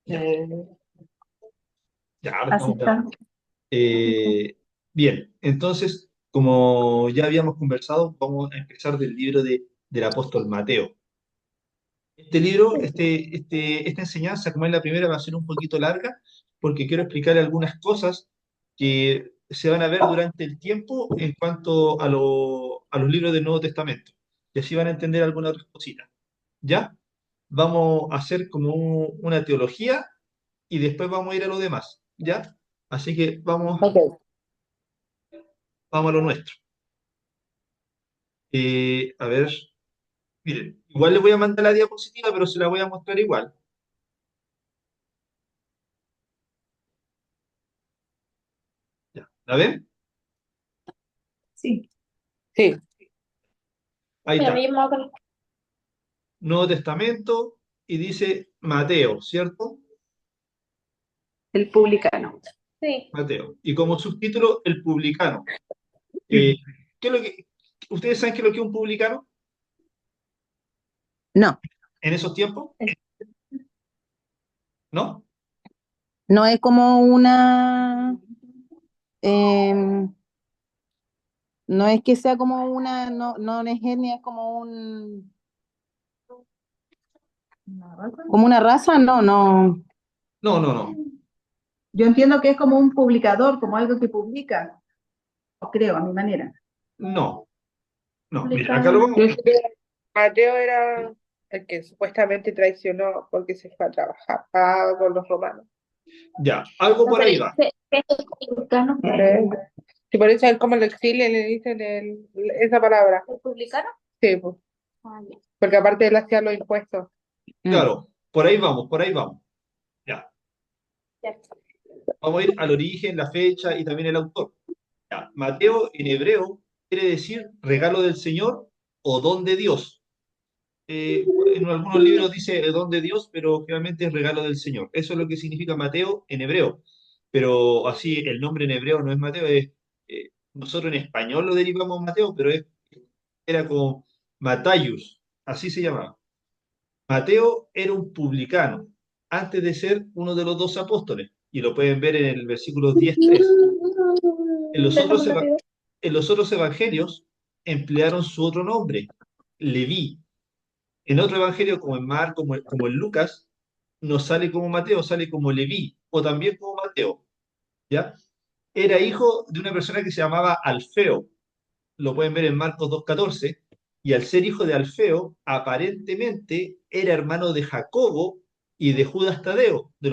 Ya, Eh, ya, ahora así estamos está. grabando. Bien, entonces, como ya habíamos conversado, vamos a empezar del libro del apóstol Mateo. Este libro, esta enseñanza, como es la primera, va a ser un poquito larga, porque quiero explicar algunas cosas que se van a ver durante el tiempo en cuanto a los libros del Nuevo Testamento. Y así van a entender algunas otras cositas. ¿Ya? Vamos a hacer como una teología y después vamos a ir a lo demás. ¿Ya? Así que Ok. vamos a lo nuestro. A ver, miren, igual les voy a mandar la diapositiva, pero se la voy a mostrar igual. ¿Ya? ¿La ven? Sí. Sí. Ahí Mira, está. me llamo con Nuevo Testamento y dice Mateo, ¿cierto? el publicano. Sí. Mateo. Y como subtítulo, el publicano. Eh, ¿Qué es lo que, ¿Ustedes saben qué es lo que es un publicano No, en esos tiempos? ¿No? no es como em, no es que sea como no es etnia, es como como una raza, no. No, no, no. Yo entiendo que es como un publicador, como algo que publica, o creo, a mi manera. No, no. Mira, acá lo Publicano. vamos. Yo sé que Mateo era el que supuestamente traicionó porque se fue a trabajar con los romanos. Ya, algo No, por pero ahí yo va. sé que es publicano. Sí, por eso a él como lo exilian le dicen esa palabra. ¿Es publicano? Sí, pues, Ah, ya. porque aparte él hacía los impuestos. Claro, por ahí vamos, por ahí vamos. Ya, Ya. vamos a ir al origen, la fecha y también el autor. Ya, Mateo en hebreo quiere decir regalo del Señor o don de Dios. En algunos libros dice don de Dios, pero realmente es regalo del Señor. Eso es lo que significa Mateo en hebreo. Pero así el nombre en hebreo no es Mateo, nosotros en español lo derivamos Mateo, pero era como Matayus, así se llamaba. Mateo era un publicano antes de ser uno de los 12 apóstoles, y lo pueden ver en el versículo 10:3. En los otros, Déjame rápido. en los otros evangelios emplearon su otro nombre, Leví. En otro evangelio, como en Marcos, como en Lucas, no sale como Mateo, sale como Leví, o también como Mateo, ¿ya? Era hijo de una persona que se llamaba Alfeo, lo pueden ver en Marcos 2:14, y al ser hijo de Alfeo, aparentemente era hermano de Jacobo y de Judas Tadeo, de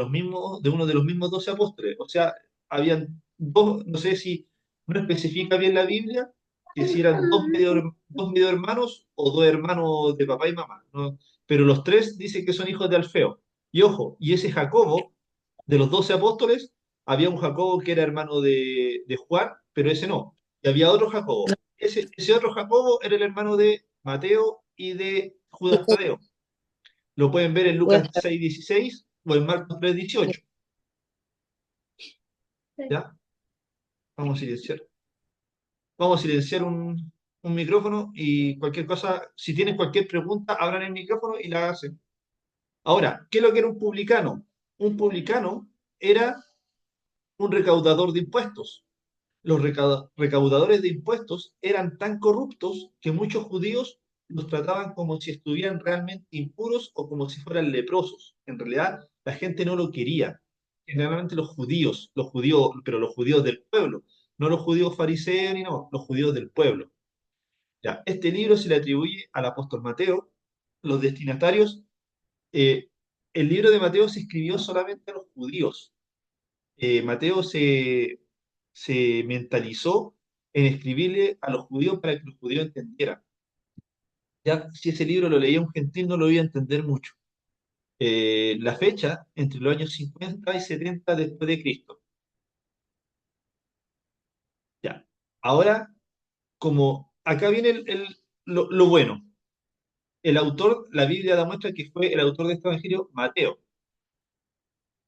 uno de los mismos 12 apóstoles. O sea, habían dos, no sé si no especifica bien la Biblia, que si eran dos medio hermanos o dos hermanos de papá y mamá, ¿no? Pero los tres dicen que son hijos de Alfeo. Y ojo, y ese Jacobo, de los 12 apóstoles, había un Jacobo que era hermano de Juan, pero ese no. Y había otro Jacobo. Ese otro Jacobo era el hermano de Mateo y de Judas Tadeo. Lo pueden ver en Lucas 6:16 o en Marcos 3:18. ¿Ya? Vamos a silenciar. Vamos a silenciar un micrófono y cualquier cosa, si tienen cualquier pregunta, abran el micrófono y la hacen. Ahora, ¿qué es lo que era un publicano? Un publicano era un recaudador de impuestos. Los recaudadores de impuestos eran tan corruptos que muchos judíos los trataban como si estuvieran realmente impuros o como si fueran leprosos. En realidad, la gente no lo quería. Generalmente los judíos, pero los judíos del pueblo, no los judíos fariseos ni no, los judíos del pueblo. Ya, este libro se le atribuye al apóstol Mateo. Los destinatarios, eh, el libro de Mateo se escribió solamente a los judíos. Mateo se mentalizó en escribirle a los judíos para que los judíos entendieran. Ya si ese libro lo leía un gentil no lo iba a entender mucho. La fecha, entre los años 50 y 70 después de Cristo. Ya. Ahora, como acá viene lo bueno. El autor, la Biblia da muestra que fue el autor de este evangelio, Mateo.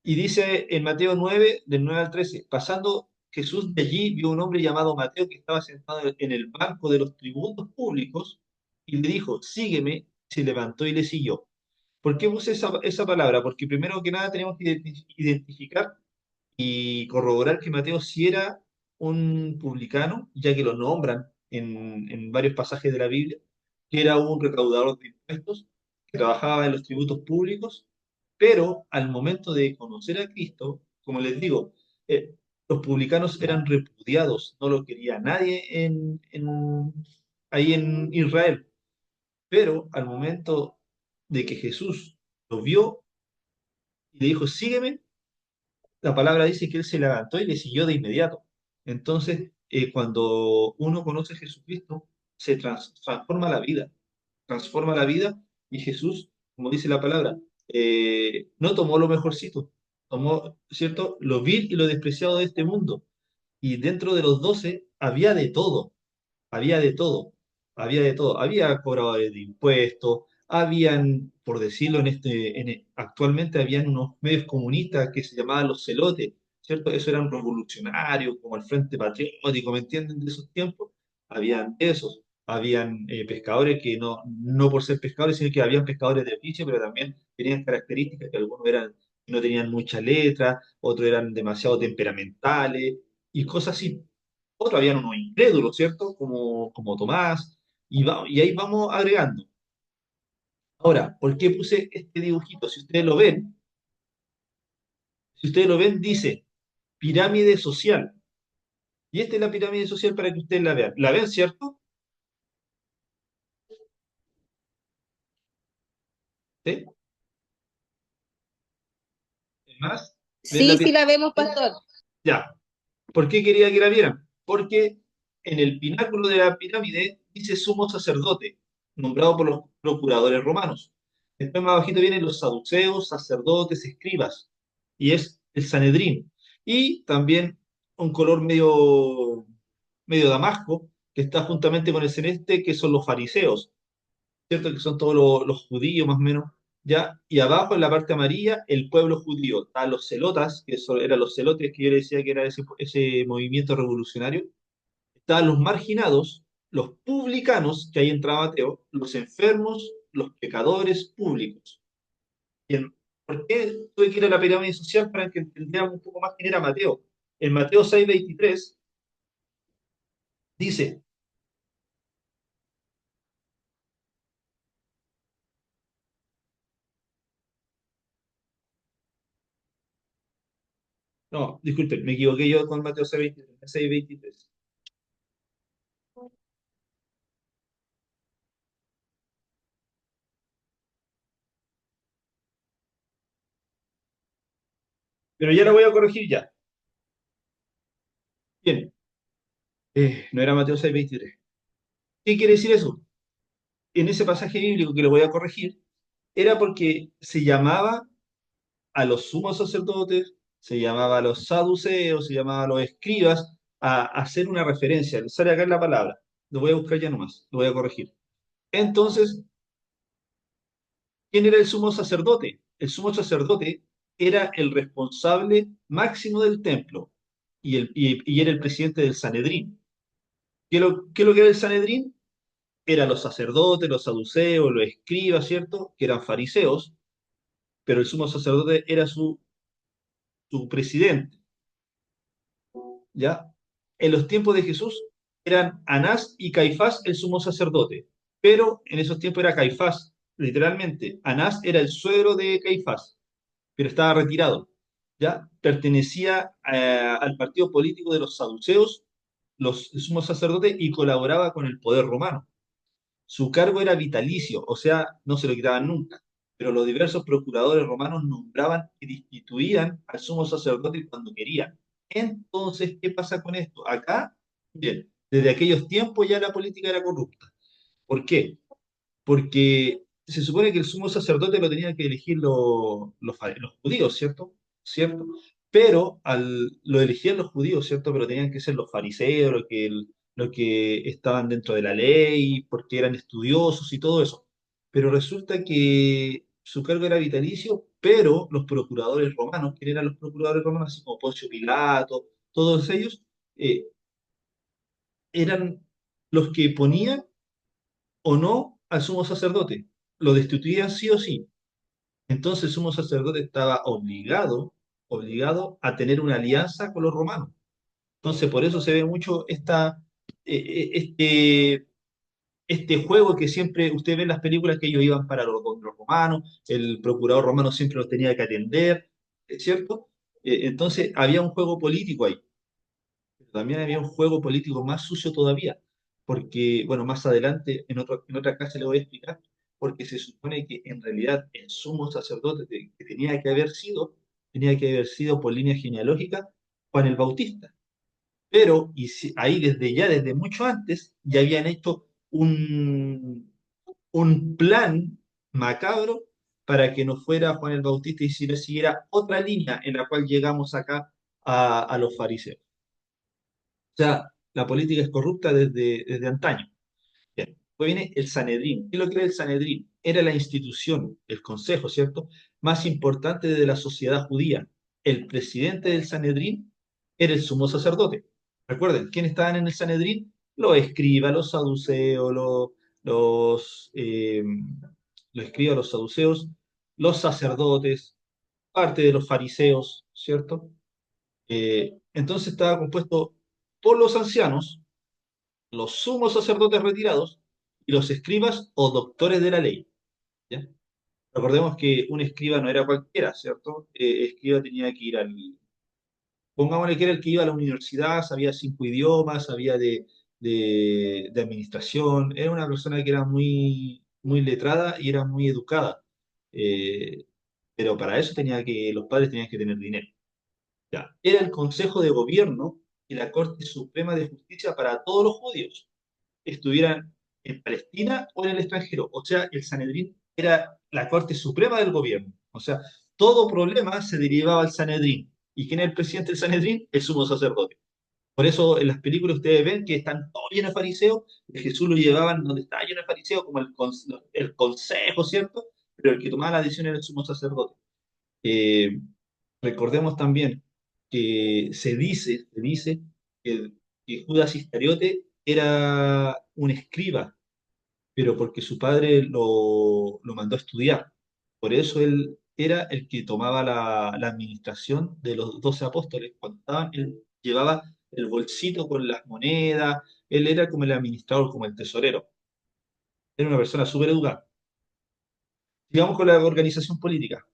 Y dice en Mateo 9, del 9 al 13, pasando Jesús de allí, vio un hombre llamado Mateo que estaba sentado en el banco de los tributos públicos y le dijo, sígueme, se levantó y le siguió. ¿Por qué puse esa palabra? Porque primero que nada tenemos que identificar y corroborar que Mateo sí era un publicano, ya que lo nombran en varios pasajes de la Biblia, que era un recaudador de impuestos, que trabajaba en los tributos públicos, pero al momento de conocer a Cristo, como les digo, eh, los publicanos eran repudiados, no lo quería nadie ahí en Israel, pero al momento de que Jesús lo vio y le dijo, sígueme, la palabra dice que él se levantó y le siguió de inmediato. Entonces, cuando uno conoce a Jesucristo, transforma la vida, transforma la vida y Jesús, como dice la palabra, no tomó lo mejorcito, tomó, ¿cierto?, lo vil y lo despreciado de este mundo. Y dentro de los 12 había de todo, había de todo, había de todo. Había cobradores de impuestos, habían, por decirlo actualmente, habían unos medios comunistas que se llamaban los celotes, ¿cierto? Eso eran revolucionarios, como el Frente Patriótico, ¿me entienden? De esos tiempos. Habían esos, habían pescadores que no por ser pescadores, sino que habían pescadores de oficio, pero también tenían características que algunos eran, no tenían mucha letra, otros eran demasiado temperamentales y cosas así. Otros habían unos incrédulos, ¿cierto? Como Tomás, y ahí vamos agregando. Ahora, ¿por qué puse este dibujito? Si ustedes lo ven, dice pirámide social. Y esta es la pirámide social para que ustedes la vean. ¿La ven, cierto? ¿Sí? ¿Es más? ¿Ven la Sí, sí pirámide? la vemos, pastor. Ya. ¿Por qué quería que la vieran? Porque en el pináculo de la pirámide dice sumo sacerdote, nombrado por los procuradores romanos. Después más abajito vienen los saduceos, sacerdotes, escribas, y es el Sanedrín. Y también un color medio damasco, que está juntamente con el celeste, que son los fariseos, ¿cierto? Que son todos los judíos más o menos, ¿ya? Y abajo en la parte amarilla, el pueblo judío. Están los celotas, que eran los celotes que yo le decía que era ese movimiento revolucionario. Estaban los marginados, los publicanos, que ahí entraba Mateo, los enfermos, los pecadores públicos. Bien, ¿por qué tuve que ir a la pirámide social para que entendiéramos un poco más quién era Mateo? En Mateo 6:23 dice, no, disculpen, me equivoqué yo con Mateo 6:23, 6:23. Pero ya lo voy a corregir ya. Bien, no era Mateo 6:23. ¿Qué quiere decir eso? En ese pasaje bíblico que lo voy a corregir, era porque se llamaba a los sumos sacerdotes, se llamaba a los saduceos, se llamaba a los escribas, a hacer una referencia. Le sale acá en la palabra. Lo voy a buscar ya nomás, lo voy a corregir. Entonces, ¿quién era el sumo sacerdote? El sumo sacerdote era el responsable máximo del templo y era el presidente del Sanedrín. ¿Qué es lo que era el Sanedrín? Eran los sacerdotes, los saduceos, los escribas, ¿cierto? Que eran fariseos, pero el sumo sacerdote era su presidente, ¿ya? En los tiempos de Jesús eran Anás y Caifás el sumo sacerdote, pero en esos tiempos era Caifás, literalmente. Anás era el suegro de Caifás, pero estaba retirado, ¿ya? Pertenecía al partido político de los saduceos, el sumo sacerdote, y colaboraba con el poder romano. Su cargo era vitalicio, o sea, no se lo quitaban nunca, pero los diversos procuradores romanos nombraban y destituían al sumo sacerdote cuando querían. Entonces, ¿qué pasa con esto? Acá, bien, desde aquellos tiempos ya la política era corrupta. ¿Por qué? Porque se supone que el sumo sacerdote lo tenían que elegir los judíos, ¿cierto? ¿Cierto? Pero lo elegían los judíos, ¿cierto? Pero tenían que ser los fariseos, los que estaban dentro de la ley, porque eran estudiosos y todo eso. Pero resulta que su cargo era vitalicio, pero los procuradores romanos, ¿quién eran los procuradores romanos? Así como Poncio Pilato, todos ellos, eh, eran los que ponían o no al sumo sacerdote. Lo destituían sí o sí. Entonces el sumo sacerdote estaba obligado a tener una alianza con los romanos. Entonces por eso se ve mucho este juego que siempre usted ve en las películas que ellos iban para los romanos, el procurador romano siempre los tenía que atender, ¿cierto? Entonces había un juego político ahí, pero también había un juego político más sucio todavía, porque, bueno, más adelante en otra clase le voy a explicar, porque se supone que en realidad el sumo sacerdote que tenía que haber sido por línea genealógica Juan el Bautista. Pero ahí desde mucho antes, ya habían hecho un plan macabro para que no fuera Juan el Bautista y si no siguiera otra línea en la cual llegamos acá a los fariseos. O sea, la política es corrupta desde antaño. Bien, después viene el Sanedrín. ¿Qué es lo que era el Sanedrín? Era la institución, el consejo, ¿cierto? Más importante de la sociedad judía. El presidente del Sanedrín era el sumo sacerdote. Recuerden, ¿quiénes estaban en el Sanedrín? Los escribas, los saduceos, los, eh, los escribas, los saduceos, los sacerdotes, parte de los fariseos, ¿cierto? Entonces estaba compuesto por los ancianos, los sumos sacerdotes retirados y los escribas o doctores de la ley. ¿Ya? Recordemos que un escriba no era cualquiera, ¿cierto? Escriba tenía que ir pongámosle que era el que iba a la universidad, sabía 5 idiomas, sabía de administración, era una persona que era muy letrada y era muy educada. Eh, pero para eso los padres tenían que tener dinero. Ya. Era el Consejo de Gobierno y la Corte Suprema de Justicia para todos los judíos, estuvieran en Palestina o en el extranjero. O sea, el Sanedrín era la Corte Suprema del gobierno. O sea, todo problema se derivaba al Sanedrín. ¿Y quién es el presidente del Sanedrín? El sumo sacerdote. Por eso en las películas ustedes ven que están todos llenos de fariseos, y Jesús lo llevaban donde estaba lleno de fariseos, como el consejo, ¿cierto? Pero el que tomaba la decisión era el sumo sacerdote. Eh, Recordemos también que se dice que, que Judas Iscariote era un escriba, pero porque su padre lo mandó a estudiar. Por eso él era el que tomaba la administración de los 12 apóstoles. Cuando estaban, él llevaba el bolsito con las monedas, él era como el administrador, como el tesorero. Era una persona súper educada. Sigamos con la organización política.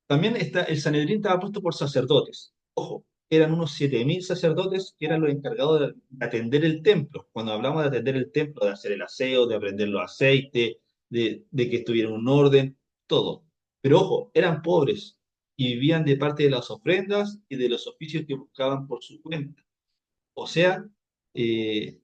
También el Sanedrín estaba puesto por sacerdotes. Ojo, eran unos 7.000 sacerdotes que eran los encargados de atender el templo. Cuando hablamos de atender el templo, de hacer el aseo, de aprender los aceites, de que estuviera en un orden, todo. Pero ojo, eran pobres y vivían de parte de las ofrendas y de los oficios que buscaban por su cuenta. O sea, eh,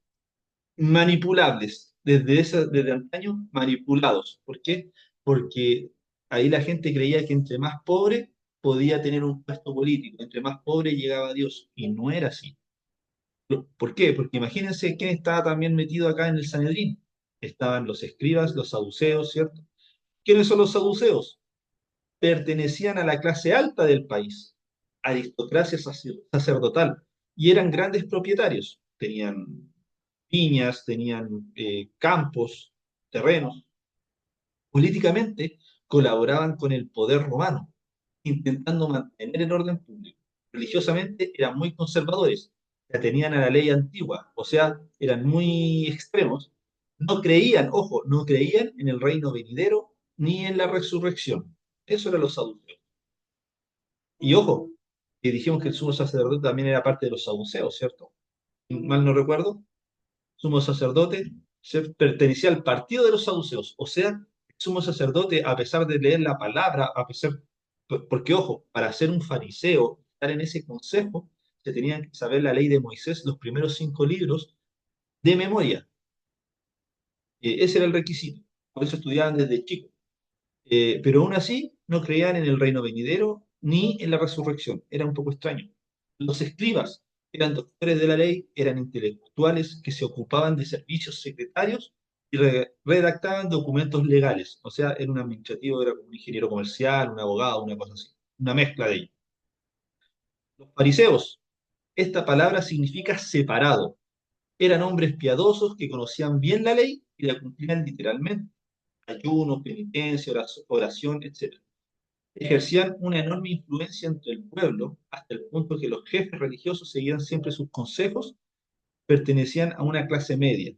manipulables, desde antaño manipulados. ¿Por qué? Porque ahí la gente creía que entre más pobre podía tener un puesto político, entre más pobre llegaba a Dios, y no era así. ¿Por qué? Porque imagínense quién estaba también metido acá en el Sanedrín. Estaban los escribas, los saduceos, ¿cierto? ¿Quiénes son los saduceos? Pertenecían a la clase alta del país, aristocracia sacerdotal, y eran grandes propietarios. Tenían viñas, tenían campos, terrenos. Políticamente colaboraban con el poder romano, intentando mantener el orden público. Religiosamente eran muy conservadores, se atenían a la ley antigua, o sea, eran muy extremos. No creían, ojo, no creían en el reino venidero ni en la resurrección. Eso eran los saduceos. Y ojo, que dijimos que el sumo sacerdote también era parte de los saduceos, ¿cierto? Mal no recuerdo, sumo sacerdote pertenecía al partido de los saduceos, o sea, el sumo sacerdote, a pesar de leer la palabra, porque ojo, para ser un fariseo, estar en ese consejo, se tenían que saber la ley de Moisés, los primeros 5 libros, de memoria. Ese era el requisito, por eso estudiaban desde chicos. Pero aún así no creían en el reino venidero ni en la resurrección. Era un poco extraño. Los escribas eran doctores de la ley, eran intelectuales que se ocupaban de servicios secretarios y redactaban documentos legales. O sea, era un administrativo, era como un ingeniero comercial, un abogado, una cosa así. Una mezcla de ellos. Los fariseos, esta palabra significa separado. Eran hombres piadosos que conocían bien la ley y la cumplían literalmente. Ayuno, penitencia, oración, etc. ejercían una enorme influencia entre el pueblo, hasta el punto que los jefes religiosos seguían siempre sus consejos, pertenecían a una clase media.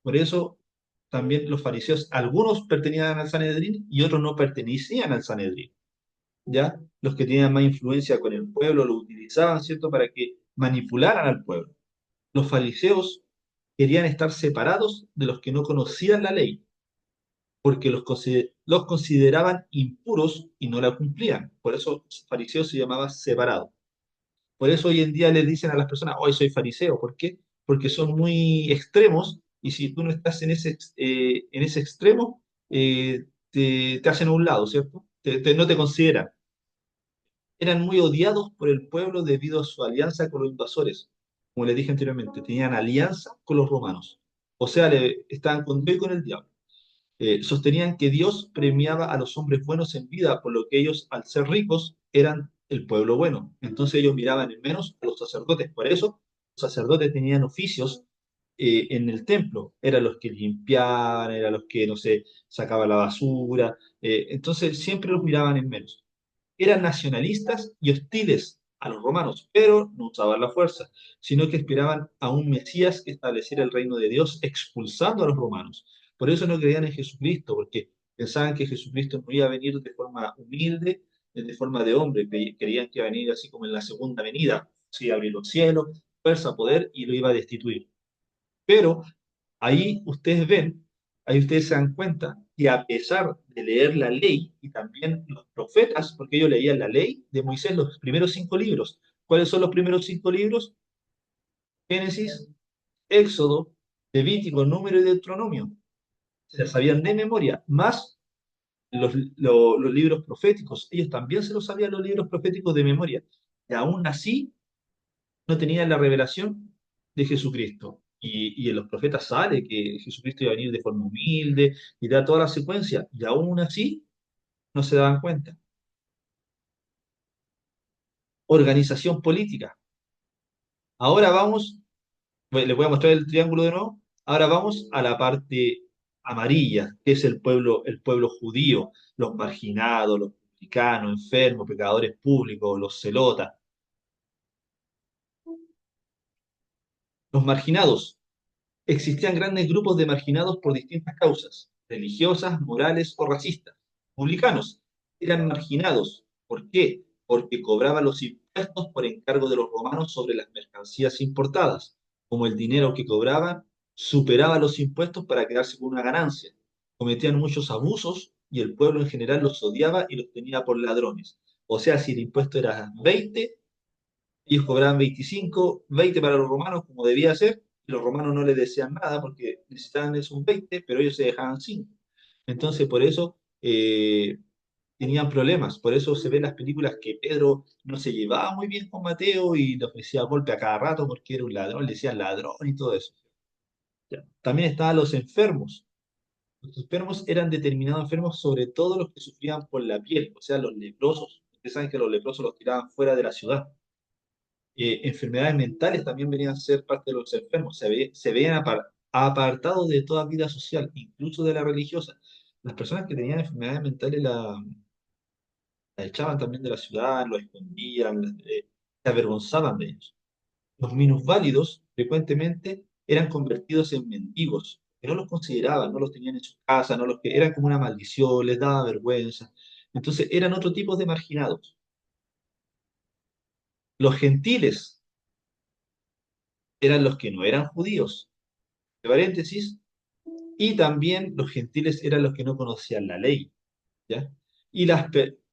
Por eso también los fariseos, algunos pertenecían al Sanedrín y otros no pertenecían al Sanedrín, ¿ya? Los que tenían más influencia con el pueblo lo utilizaban, ¿cierto?, para que manipularan al pueblo. Los fariseos querían estar separados de los que no conocían la ley, porque los consideraban impuros y no la cumplían. Por eso fariseo se llamaba separado. Por eso hoy en día les dicen a las personas, hoy soy fariseo. ¿Por qué? Porque son muy extremos y si tú no estás en ese extremo, te hacen a un lado, ¿cierto? No te consideran. Eran muy odiados por el pueblo debido a su alianza con los invasores. Como les dije anteriormente, tenían alianza con los romanos. O sea, estaban con Dios y con el diablo. Sostenían que Dios premiaba a los hombres buenos en vida, por lo que ellos, al ser ricos, eran el pueblo bueno. Entonces ellos miraban en menos a los sacerdotes. Por eso los sacerdotes tenían oficios en el templo. Eran los que limpiaban, eran los que, no sé, sacaban la basura. Entonces siempre los miraban en menos. Eran nacionalistas y hostiles a los romanos, pero no usaban la fuerza, sino que esperaban a un Mesías que estableciera el reino de Dios expulsando a los romanos. Por eso no creían en Jesucristo, porque pensaban que Jesucristo no iba a venir de forma humilde, de forma de hombre. Creían que iba a venir así como en la segunda venida, sí, abrir los cielos, fuerza, poder, y lo iba a destituir. Pero ahí ustedes ven, ahí ustedes se dan cuenta que a pesar de leer la ley y también los profetas, porque ellos leían la ley de Moisés, los primeros 5 libros. ¿Cuáles son los primeros 5 libros? Génesis, Éxodo, Levítico, Número y Deuteronomio. Se las sabían de memoria, más los libros proféticos. Ellos también se los sabían los libros proféticos de memoria. Y aún así no tenían la revelación de Jesucristo. Y en los profetas sale que Jesucristo iba a venir de forma humilde y da toda la secuencia, y aún así no se daban cuenta. Organización política. Ahora vamos, les voy a mostrar el triángulo de nuevo. Ahora vamos a la parte amarilla, que es el pueblo judío, los marginados, los publicanos, enfermos, pecadores públicos, los celotas. Los marginados. Existían grandes grupos de marginados por distintas causas, religiosas, morales o racistas. Publicanos eran marginados. ¿Por qué? Porque cobraban los impuestos por encargo de los romanos sobre las mercancías importadas. Como el dinero que cobraban superaba los impuestos para quedarse con una ganancia. Cometían muchos abusos y el pueblo en general los odiaba y los tenía por ladrones. O sea, si el impuesto era 20, ellos cobraban 25, 20 para los romanos, como debía ser, y los romanos no les decían nada porque necesitaban esos 20, pero ellos se dejaban 5. Entonces, por eso tenían problemas. Por eso se ven en las películas que Pedro no se llevaba muy bien con Mateo y le ofrecía golpe a cada rato porque era un ladrón, le decían ladrón y todo eso. Ya. También estaban los enfermos. Los enfermos eran determinados enfermos, sobre todo los que sufrían por la piel, o sea, los leprosos. Ustedes saben que los leprosos los tiraban fuera de la ciudad. Enfermedades mentales también venían a ser parte de los enfermos, se veían apartados de toda vida social, incluso de la religiosa. Las personas que tenían enfermedades mentales la echaban también de la ciudad, lo escondían, se avergonzaban de ellos. Los minusválidos frecuentemente eran convertidos en mendigos, que no los consideraban, no los tenían en su casa, no los que eran como una maldición, les daba vergüenza. Entonces eran otro tipo de marginados. Los gentiles eran los que no eran judíos, de paréntesis, y también los gentiles eran los que no conocían la ley, ¿ya?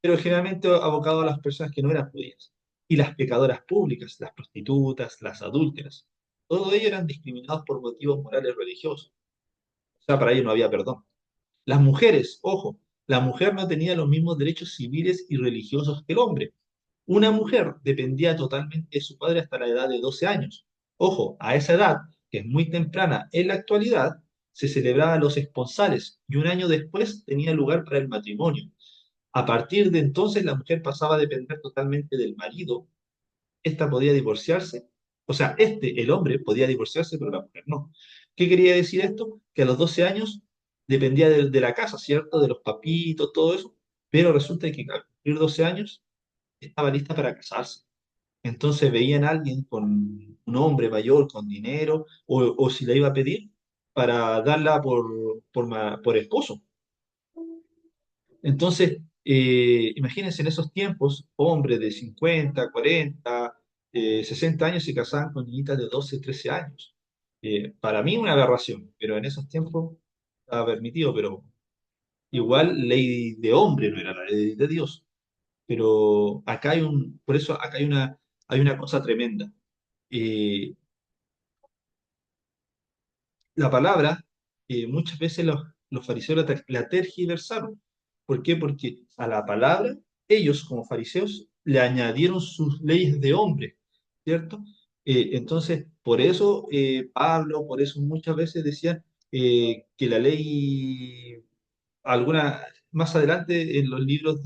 Pero generalmente abocado a las personas que no eran judías. Y las pecadoras públicas, las prostitutas, las adúlteras. Todos ellos eran discriminados por motivos morales religiosos. O sea, para ellos no había perdón. Las mujeres, ojo, la mujer no tenía los mismos derechos civiles y religiosos que el hombre. Una mujer dependía totalmente de su padre hasta la edad de 12 años. Ojo, a esa edad, que es muy temprana en la actualidad, se celebraban los esponsales y un año después tenía lugar para el matrimonio. A partir de entonces la mujer pasaba a depender totalmente del marido. Esta podía divorciarse, o sea, el hombre podía divorciarse, pero la mujer no. ¿Qué quería decir esto? Que a los 12 años dependía de la casa, ¿cierto? De los papitos, todo eso. pero resulta que al cumplir 12 años estaba lista para casarse. Entonces veían a alguien con un hombre mayor, con dinero, o si la iba a pedir, para darla por esposo. Entonces, imagínense en esos tiempos, hombres de 50, 40, 60 años se casaban con niñitas de 12, 13 años. Para mí una aberración, pero en esos tiempos estaba permitido, pero igual ley de hombre, no era la ley de Dios. Pero acá por eso acá hay una cosa tremenda. Eh, la palabra, muchas veces los fariseos la tergiversaron. ¿Por qué? Porque a la palabra, ellos como fariseos le añadieron sus leyes de hombre, ¿cierto? Entonces, por eso Pablo, por eso muchas veces decían que la ley alguna, más adelante en los libros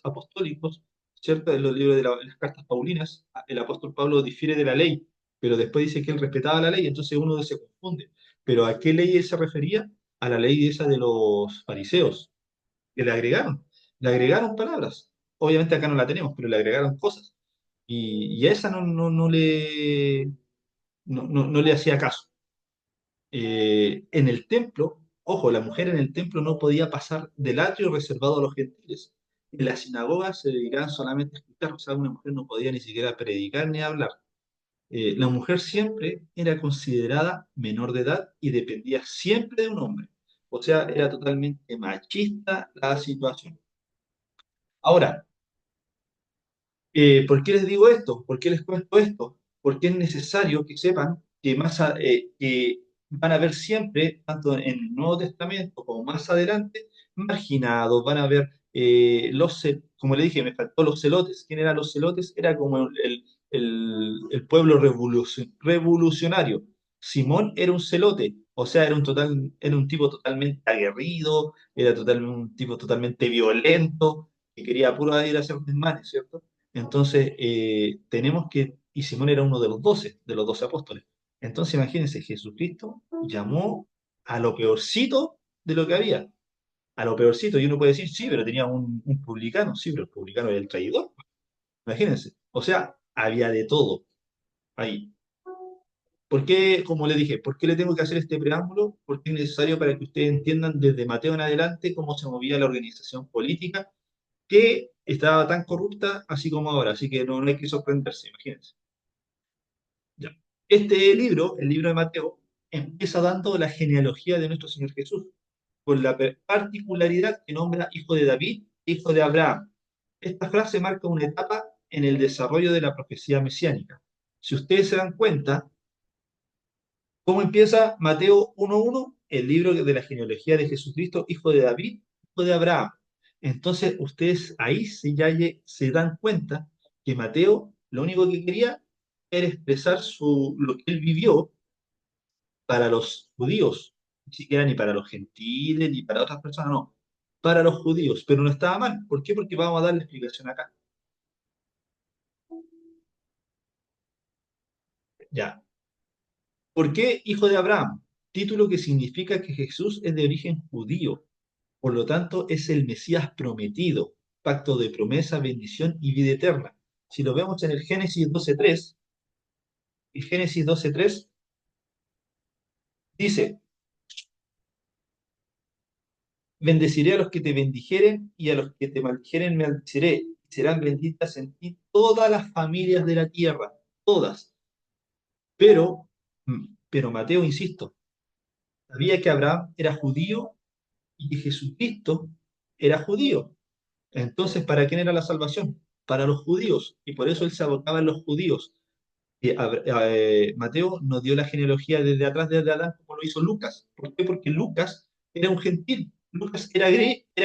apostólicos, ¿cierto? En los libros en las cartas paulinas, el apóstol Pablo difiere de la ley, pero después dice que él respetaba la ley, entonces uno se confunde. ¿Pero a qué ley él se refería? A la ley esa de los fariseos, que le agregaron palabras. Obviamente acá no la tenemos, pero le agregaron cosas. Y a esa no le hacía caso. En el templo, ojo, la mujer en el templo no podía pasar del atrio reservado a los gentiles. En las sinagogas se dedicaban solamente a escuchar, o sea, una mujer no podía ni siquiera predicar ni hablar. La mujer siempre era considerada menor de edad y dependía siempre de un hombre. O sea, era totalmente machista la situación. Ahora, ¿por qué les digo esto? ¿Por qué les cuento esto? Porque es necesario que sepan que van a ver siempre, tanto en el Nuevo Testamento como más adelante, marginados, van a ver como le dije, me faltó los celotes. ¿Quién eran los celotes? Era como el pueblo revolucionario. Simón era un celote, o sea, era un tipo totalmente aguerrido, un tipo totalmente violento, que quería puro ir a hacer desmanes, ¿cierto? Entonces, y Simón era uno de los 12 apóstoles. Entonces, imagínense, Jesucristo llamó a lo peorcito de lo que había, a lo peorcito. Y uno puede decir, sí, pero tenía un publicano, sí, pero el publicano era el traidor. Imagínense. O sea, había de todo ahí. ¿Por qué, como le dije, por qué le tengo que hacer este preámbulo? Porque es necesario para que ustedes entiendan desde Mateo en adelante cómo se movía la organización política que estaba tan corrupta así como ahora, así que no hay que sorprenderse, imagínense. Ya. Este libro, el libro de Mateo, empieza dando la genealogía de nuestro Señor Jesús, con la particularidad que nombra hijo de David, hijo de Abraham. Esta frase marca una etapa en el desarrollo de la profecía mesiánica. Si ustedes se dan cuenta, ¿cómo empieza Mateo 1.1? El libro de la genealogía de Jesucristo, hijo de David, hijo de Abraham. Entonces, ustedes ahí se dan cuenta que Mateo lo único que quería era expresar lo que él vivió para los judíos, ni siquiera ni para los gentiles, ni para otras personas, no, para los judíos, pero no estaba mal. ¿Por qué? Porque vamos a dar la explicación acá. Ya. ¿Por qué hijo de Abraham? Título que significa que Jesús es de origen judío. Por lo tanto, es el Mesías prometido, pacto de promesa, bendición y vida eterna. Si lo vemos en el Génesis 12.3 dice, bendeciré a los que te bendijeren y a los que te maldijeren me maldeciré. Serán benditas en ti todas las familias de la tierra, todas. Pero Mateo, insisto, sabía que Abraham era judío y que Jesucristo era judío. Entonces, ¿para quién era la salvación? Para los judíos. Y por eso él se abocaba en los judíos. Mateo nos dio la genealogía desde atrás, desde Adán, como lo hizo Lucas. ¿Por qué? Porque Lucas era un gentil. Lucas era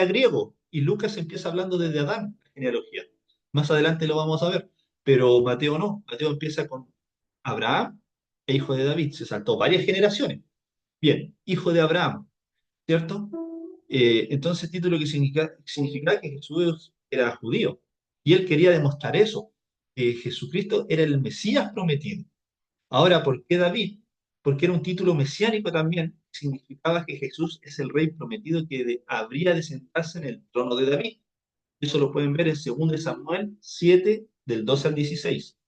griego. Y Lucas empieza hablando desde Adán, la genealogía. Más adelante lo vamos a ver. Pero Mateo no. Mateo empieza con Abraham e hijo de David. Se saltó varias generaciones. Bien, hijo de Abraham, ¿cierto? Entonces, título que significa que Jesús era judío. Y él quería demostrar eso, que Jesucristo era el Mesías prometido. Ahora, ¿por qué David? Porque era un título mesiánico también, significaba que Jesús es el rey prometido que habría de sentarse en el trono de David. Eso lo pueden ver en 2 Samuel 7, del 12 al 16.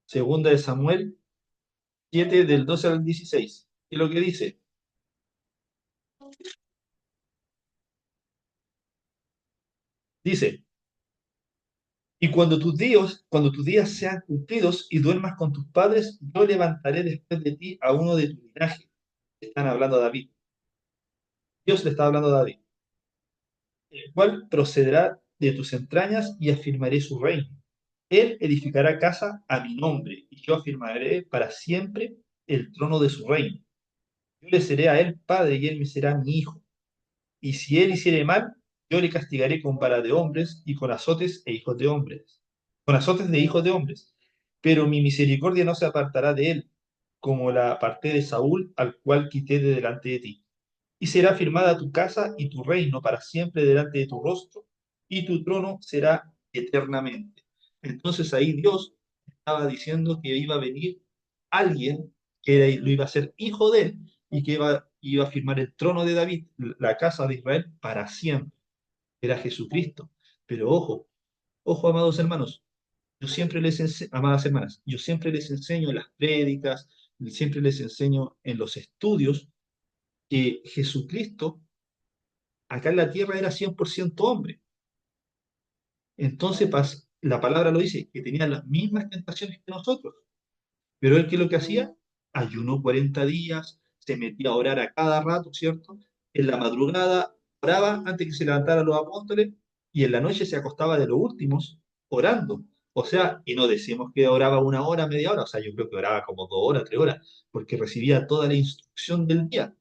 Segunda de Samuel 7, del 12 al 16. ¿Qué es lo que dice? Dice, y cuando tus días sean cumplidos y duermas con tus padres, yo levantaré después de ti a uno de tu linaje. Están hablando a David. Dios le está hablando a David, el cual procederá de tus entrañas y afirmaré su reino. Él edificará casa a mi nombre y yo afirmaré para siempre el trono de su reino. Yo le seré a él padre y él me será mi hijo. Y si él hiciere mal, yo le castigaré con vara de hombres y con azotes e hijos de hombres, con azotes de hijos de hombres. Pero mi misericordia no se apartará de él, como la aparté de Saúl, al cual quité de delante de ti. Y será firmada tu casa y tu reino para siempre delante de tu rostro, y tu trono será eternamente. Entonces ahí Dios estaba diciendo que iba a venir alguien lo iba a ser hijo de él y que iba a firmar el trono de David, la casa de Israel, para siempre. Era Jesucristo. Pero ojo, ojo, amados hermanos, amadas hermanas, yo siempre les enseño en las prédicas, siempre les enseño en los estudios que Jesucristo acá en la tierra era 100% hombre. Entonces la palabra lo dice, que tenía las mismas tentaciones que nosotros. Pero él, ¿qué es lo que hacía? Ayunó 40 días, se metía a orar a cada rato, ¿cierto? En la madrugada oraba antes que se levantaran los apóstoles y en la noche se acostaba de los últimos orando. O sea, y no decimos que oraba 1 hora, media hora, o sea, yo creo que oraba como 2 horas, 3 horas, porque recibía toda la instrucción del día.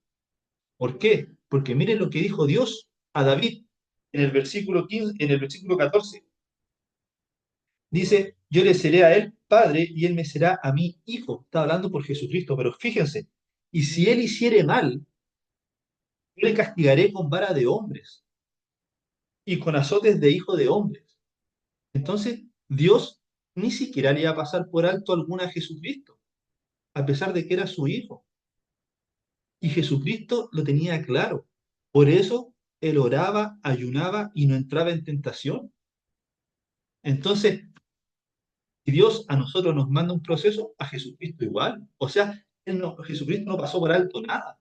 ¿Por qué? Porque miren lo que dijo Dios a David en el versículo 15, en el versículo 14. Dice, yo le seré a él padre y él me será a mí hijo. Está hablando por Jesucristo, pero fíjense, y si él hiciere mal, yo le castigaré con vara de hombres y con azotes de hijo de hombres. Entonces, Dios ni siquiera le iba a pasar por alto alguna a Jesucristo, a pesar de que era su hijo. Y Jesucristo lo tenía claro. Por eso él oraba, ayunaba y no entraba en tentación. Entonces, si Dios a nosotros nos manda un proceso, a Jesucristo igual. O sea, Jesucristo no pasó por alto nada.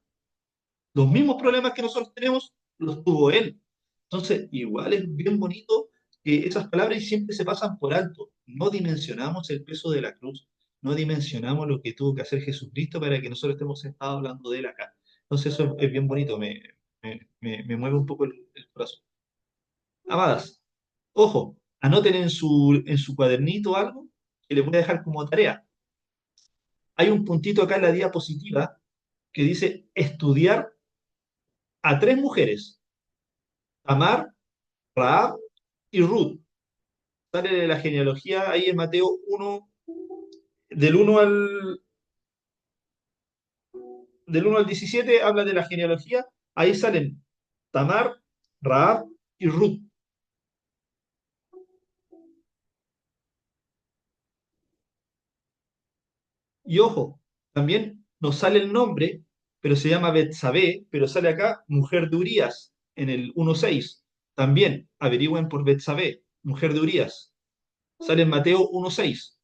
Los mismos problemas que nosotros tenemos, los tuvo Él. Entonces, igual es bien bonito que esas palabras siempre se pasan por alto. No dimensionamos el peso de la cruz. No dimensionamos lo que tuvo que hacer Jesucristo para que nosotros estemos sentados hablando de Él acá. Entonces, eso es bien bonito. Me mueve un poco el corazón. Amadas, ojo, anoten en su cuadernito algo que les voy a dejar como tarea. Hay un puntito acá en la diapositiva que dice estudiar a 3 mujeres, Tamar, Raab y Ruth. Sale de la genealogía ahí en Mateo 1, del 1 al 17, habla de la genealogía. Ahí salen Tamar, Raab y Ruth. Y ojo, también nos sale el nombre, pero se llama Betsabé, pero sale acá mujer de Urías en el 1:6. También averigüen por Betsabé, mujer de Urías. Sale en Mateo 1:6.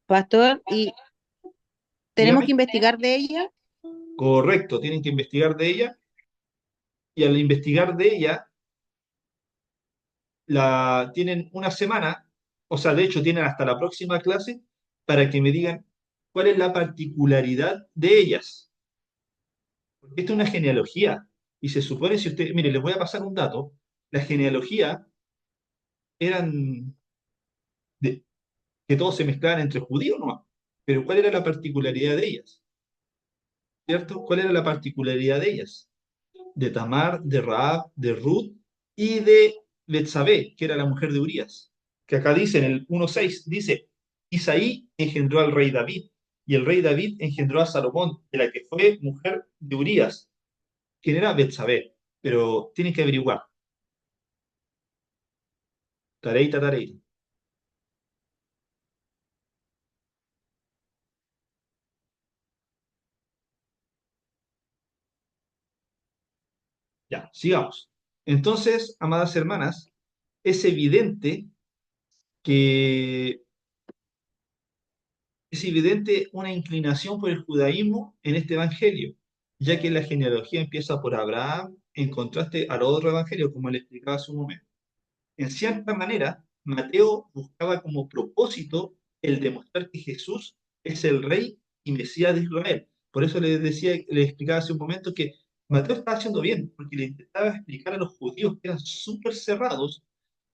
Pastor, y tenemos Dígame. que investigar de ella. Correcto, tienen que investigar de ella y al investigar de ella la tienen una semana, o sea, de hecho tienen hasta la próxima clase para que me digan cuál es la particularidad de ellas. Porque esta es una genealogía y se supone, si usted, mire, les voy a pasar un dato, la genealogía eran de, que todos se mezclaban entre judíos, ¿no? Pero ¿cuál era la particularidad de ellas? ¿Cierto? ¿Cuál era la particularidad de ellas? De Tamar, de Raab, de Ruth y de Betsabé, que era la mujer de Urías. Que acá dice en el 1:6, dice, Isaí engendró al rey David, y el rey David engendró a Salomón, de la que fue mujer de Urías, quien era Betsabé. Pero tienen que averiguar. Tareita, tareita. Ya, sigamos. Entonces, amadas hermanas, es evidente que es evidente una inclinación por el judaísmo en este evangelio, ya que la genealogía empieza por Abraham en contraste al otro evangelio, como le explicaba hace un momento. En cierta manera, Mateo buscaba como propósito el demostrar que Jesús es el rey y Mesías de Israel. Por eso le decía, le explicaba hace un momento que Mateo estaba haciendo bien, porque le intentaba explicar a los judíos que eran súper cerrados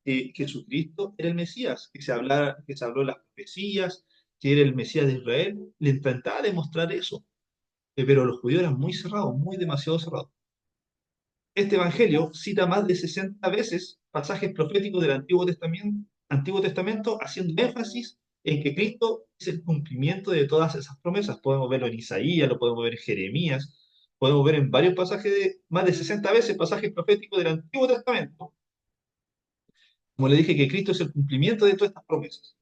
que Jesucristo era el Mesías, que se habló de las profecías, que era el Mesías de Israel. Le intentaba demostrar eso, pero los judíos eran muy cerrados, muy demasiado cerrados. Este evangelio cita más de 60 veces pasajes proféticos del Antiguo Testamento, haciendo énfasis en que Cristo es el cumplimiento de todas esas promesas. Podemos verlo en Isaías, lo podemos ver en Jeremías, podemos ver en varios pasajes más de 60 veces pasajes proféticos del Antiguo Testamento. Como le dije, que Cristo es el cumplimiento de todas estas promesas.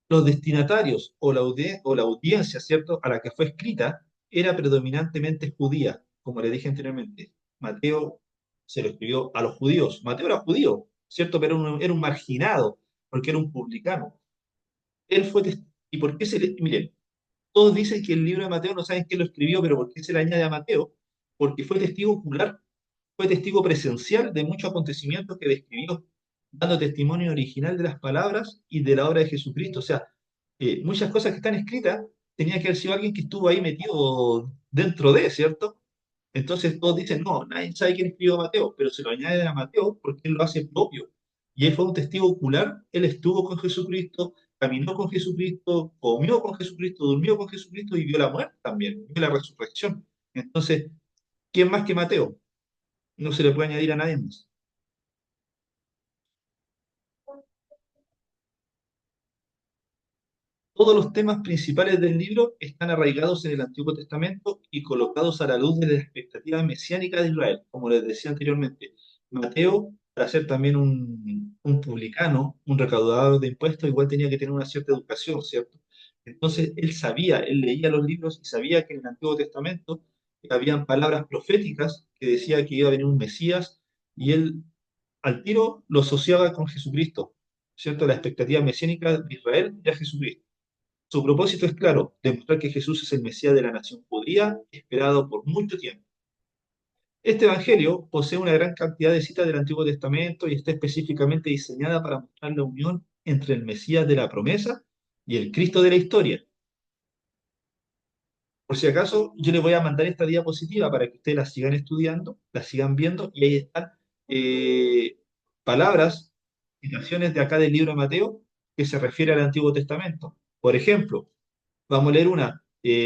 Los destinatarios o la audiencia, ¿cierto?, a la que fue escrita era predominantemente judía, como le dije anteriormente. Mateo se lo escribió a los judíos. Mateo era judío, ¿cierto?, pero era un marginado, porque era un publicano. Él fue ¿Y por qué Miren, todos dicen que el libro de Mateo no saben quién lo escribió, pero ¿por qué se le añade a Mateo? Porque fue testigo ocular, fue testigo presencial de muchos acontecimientos que describió, dando testimonio original de las palabras y de la obra de Jesucristo. O sea, muchas cosas que están escritas tenía que haber sido alguien que estuvo ahí metido dentro de, ¿cierto? Entonces todos dicen, no, nadie sabe quién escribió Mateo, pero se lo añaden a Mateo porque él lo hace propio. Y él fue un testigo ocular, él estuvo con Jesucristo, caminó con Jesucristo, comió con Jesucristo, durmió con Jesucristo y vio la muerte también, vio la resurrección. Entonces, ¿quién más que Mateo? No se le puede añadir a nadie más. Todos los temas principales del libro están arraigados en el Antiguo Testamento y colocados a la luz de la expectativa mesiánica de Israel, como les decía anteriormente. Mateo, para ser también un publicano, un recaudador de impuestos, igual tenía que tener una cierta educación, ¿cierto? Entonces él sabía, él leía los libros y sabía que en el Antiguo Testamento habían palabras proféticas que decía que iba a venir un Mesías y él al tiro lo asociaba con Jesucristo, ¿cierto? La expectativa mesiánica de Israel era Jesucristo. Su propósito es claro, demostrar que Jesús es el Mesías de la nación judía, esperado por mucho tiempo. Este Evangelio posee una gran cantidad de citas del Antiguo Testamento y está específicamente diseñada para mostrar la unión entre el Mesías de la promesa y el Cristo de la historia. Por si acaso, yo les voy a mandar esta diapositiva para que ustedes la sigan estudiando, la sigan viendo, y ahí están eh, palabras, citaciones de acá del libro de Mateo que se refiere al Antiguo Testamento. Por ejemplo, vamos a leer una,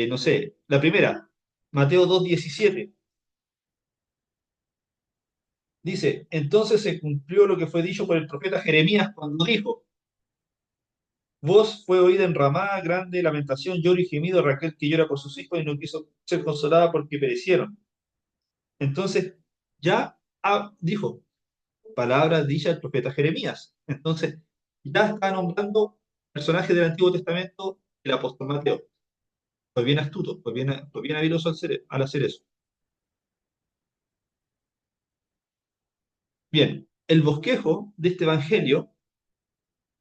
no sé, la primera, Mateo 2:17. Dice, entonces se cumplió lo que fue dicho por el profeta Jeremías cuando dijo, voz fue oída en Ramá, grande lamentación, lloro y gemido, Raquel que llora por sus hijos y no quiso ser consolada porque perecieron. Entonces, ya dijo, palabras dichas del profeta Jeremías. Entonces, ya está nombrando personajes del Antiguo Testamento el apóstol Mateo. Fue bien astuto, fue bien habiloso al hacer eso. Bien, el bosquejo de este evangelio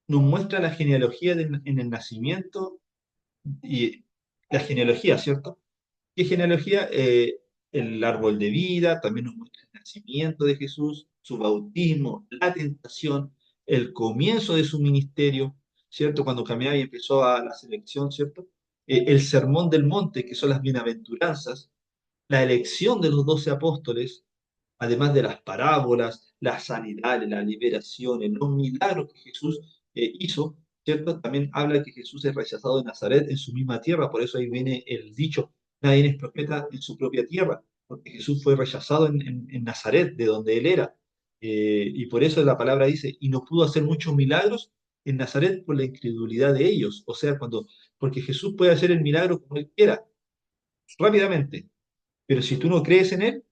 nos muestra la genealogía en el nacimiento y la genealogía, ¿cierto? ¿Qué genealogía? El árbol de vida, también nos muestra el nacimiento de Jesús, su bautismo, la tentación, el comienzo de su ministerio, ¿cierto? Cuando caminaba y empezó a la selección, ¿cierto? El sermón del monte, que son las bienaventuranzas, la elección de los 12 apóstoles, además de las parábolas, las sanidades, las liberaciones, los milagros que Jesús hizo, ¿cierto? También habla que Jesús es rechazado de Nazaret en su misma tierra, por eso ahí viene el dicho, nadie es profeta en su propia tierra, porque Jesús fue rechazado en Nazaret, de donde él era. Y por eso la palabra dice, y no pudo hacer muchos milagros en Nazaret por la incredulidad de ellos, o sea, porque Jesús puede hacer el milagro como él quiera, rápidamente, pero si tú no crees en él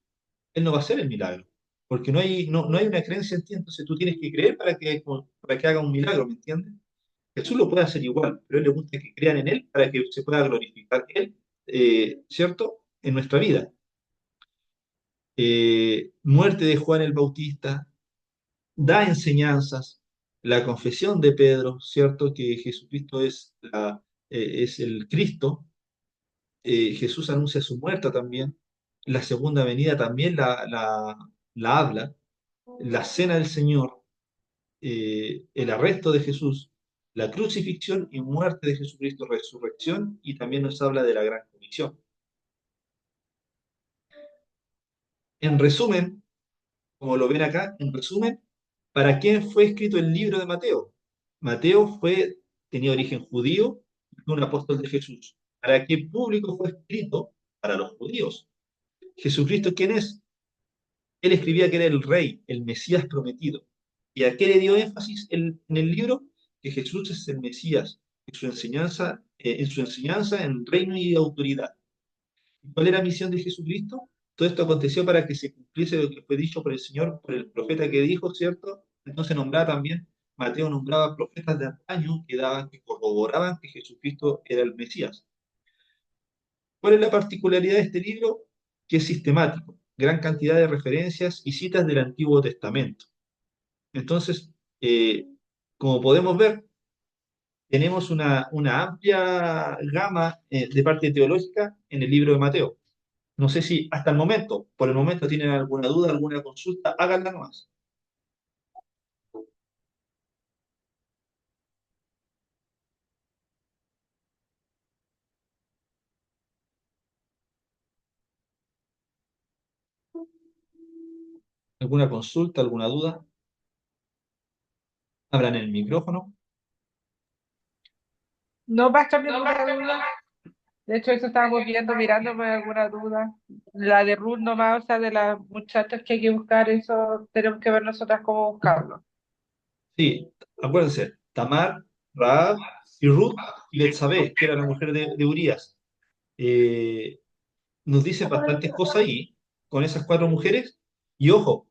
no va a hacer el milagro, porque no hay una creencia en ti, entonces tú tienes que creer para que haga un milagro, ¿me entiendes? Jesús lo puede hacer igual, pero a él le gusta que crean en él para que se pueda glorificar él, ¿cierto? En nuestra vida. muerte de Juan el Bautista, da enseñanzas, la confesión de Pedro, ¿cierto? Que Jesucristo es el Cristo. Jesús anuncia su muerte también, la segunda venida también la habla, la cena del Señor, el arresto de Jesús, la crucifixión y muerte de Jesucristo, resurrección, y también nos habla de la gran comisión. En resumen, como lo ven acá, en resumen, ¿para quién fue escrito el libro de Mateo? Mateo tenía origen judío y fue un apóstol de Jesús. ¿Para qué público fue escrito? Para los judíos. ¿Jesucristo quién es? Él escribía que era el rey, el Mesías prometido. ¿Y a qué le dio énfasis en el libro? Que Jesús es el Mesías, en su enseñanza, en reino y autoridad. ¿Cuál era la misión de Jesucristo? Todo esto aconteció para que se cumpliese lo que fue dicho por el Señor, por el profeta que dijo, ¿cierto? Entonces nombraba también, Mateo nombraba profetas de antaño que corroboraban que Jesucristo era el Mesías. ¿Cuál es la particularidad de este libro? Que es sistemático, gran cantidad de referencias y citas del Antiguo Testamento. Entonces, como podemos ver, tenemos una amplia gama de parte teológica en el libro de Mateo. No sé si hasta el momento, por el momento, tienen alguna duda, alguna consulta, háganla nomás. ¿Alguna consulta, alguna duda? Abran el micrófono. No va a estar ninguna duda. De hecho, eso estábamos viendo, mirándome alguna duda. La de Ruth nomás, o sea, de las muchachas que hay que buscar, eso tenemos que ver nosotras cómo buscarlo. Sí, acuérdense, Tamar, Raab y Ruth y Betsabé, que era la mujer de Urías. Eh, Nos dice bastantes cosas ahí, con esas cuatro mujeres. Y ojo,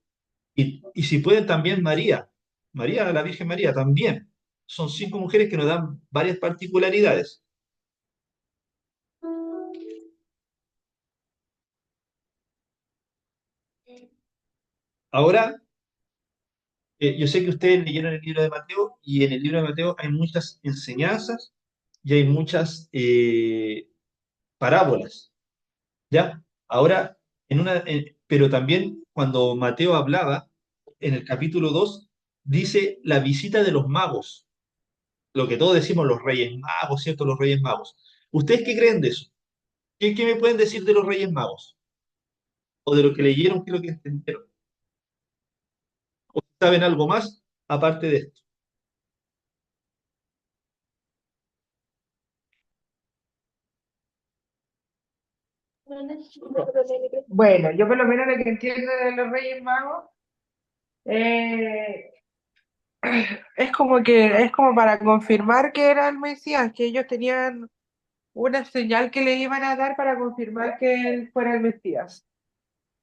y si pueden también María, la Virgen María, también. Son cinco mujeres que nos dan varias particularidades. Ahora, yo sé que ustedes leyeron el libro de Mateo y en el libro de Mateo hay muchas enseñanzas y hay muchas parábolas, ¿ya? Ahora, pero también cuando Mateo hablaba, en el capítulo 2 dice la visita de los magos, lo que todos decimos los reyes magos, ¿cierto? Los reyes magos. ¿Ustedes qué creen de eso? ¿Qué me pueden decir de los reyes magos? ¿O de lo que leyeron, qué es lo que entendieron? ¿O saben algo más aparte de esto? Bueno, yo por lo menos lo que entiendo de los Reyes Magos eh, es como que es como para confirmar que era el Mesías, que ellos tenían una señal que le iban a dar para confirmar que él fuera el Mesías.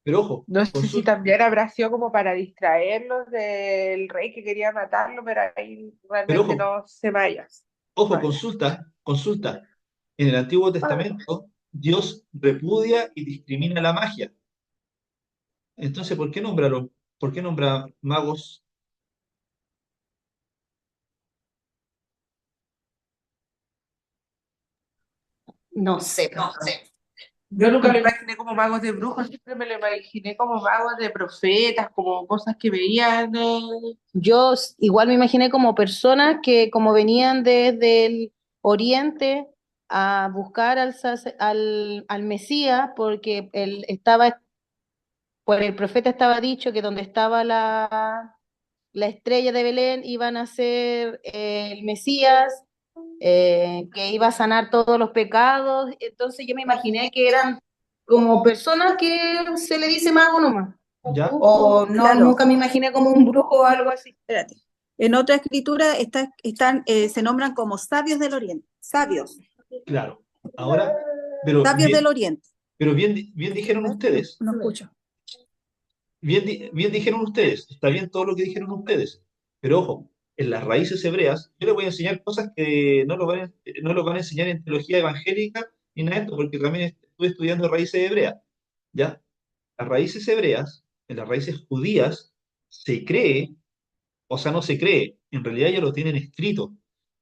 Pero ojo, No sé si consulta, también habrá sido como para distraerlos del rey que quería matarlo, pero ahí pero realmente ojo, no se vaya. ojo, Vaya. consulta. En el Antiguo Testamento, Dios repudia y discrimina la magia. Entonces, ¿por qué nombra magos? No sé, no sé. Yo nunca lo imaginé como magos de brujos, siempre me lo imaginé como magos de profetas, como cosas que veían. Igual me imaginé como personas que como venían desde el oriente a buscar al Mesías, porque por el profeta estaba dicho que donde estaba la estrella de Belén iban a ser el Mesías, que iba a sanar todos los pecados. Entonces yo me imaginé que eran como personas que se le dice mago nomás. ¿Ya? O no, Claro, nunca me imaginé como un brujo o algo así. espérate. En otra escritura se nombran como Claro. Ahora, pero sabios del bien, Oriente. pero bien dijeron ustedes. No escucho. Bien dijeron ustedes, está bien todo lo que dijeron ustedes, pero ojo, en las raíces hebreas, yo les voy a enseñar cosas que no lo van a enseñar en teología evangélica ni nada de esto, porque también estuve estudiando raíces hebreas, ¿ya? las raíces hebreas, en las raíces judías, se cree, o sea, no se cree, en realidad ellos lo tienen escrito,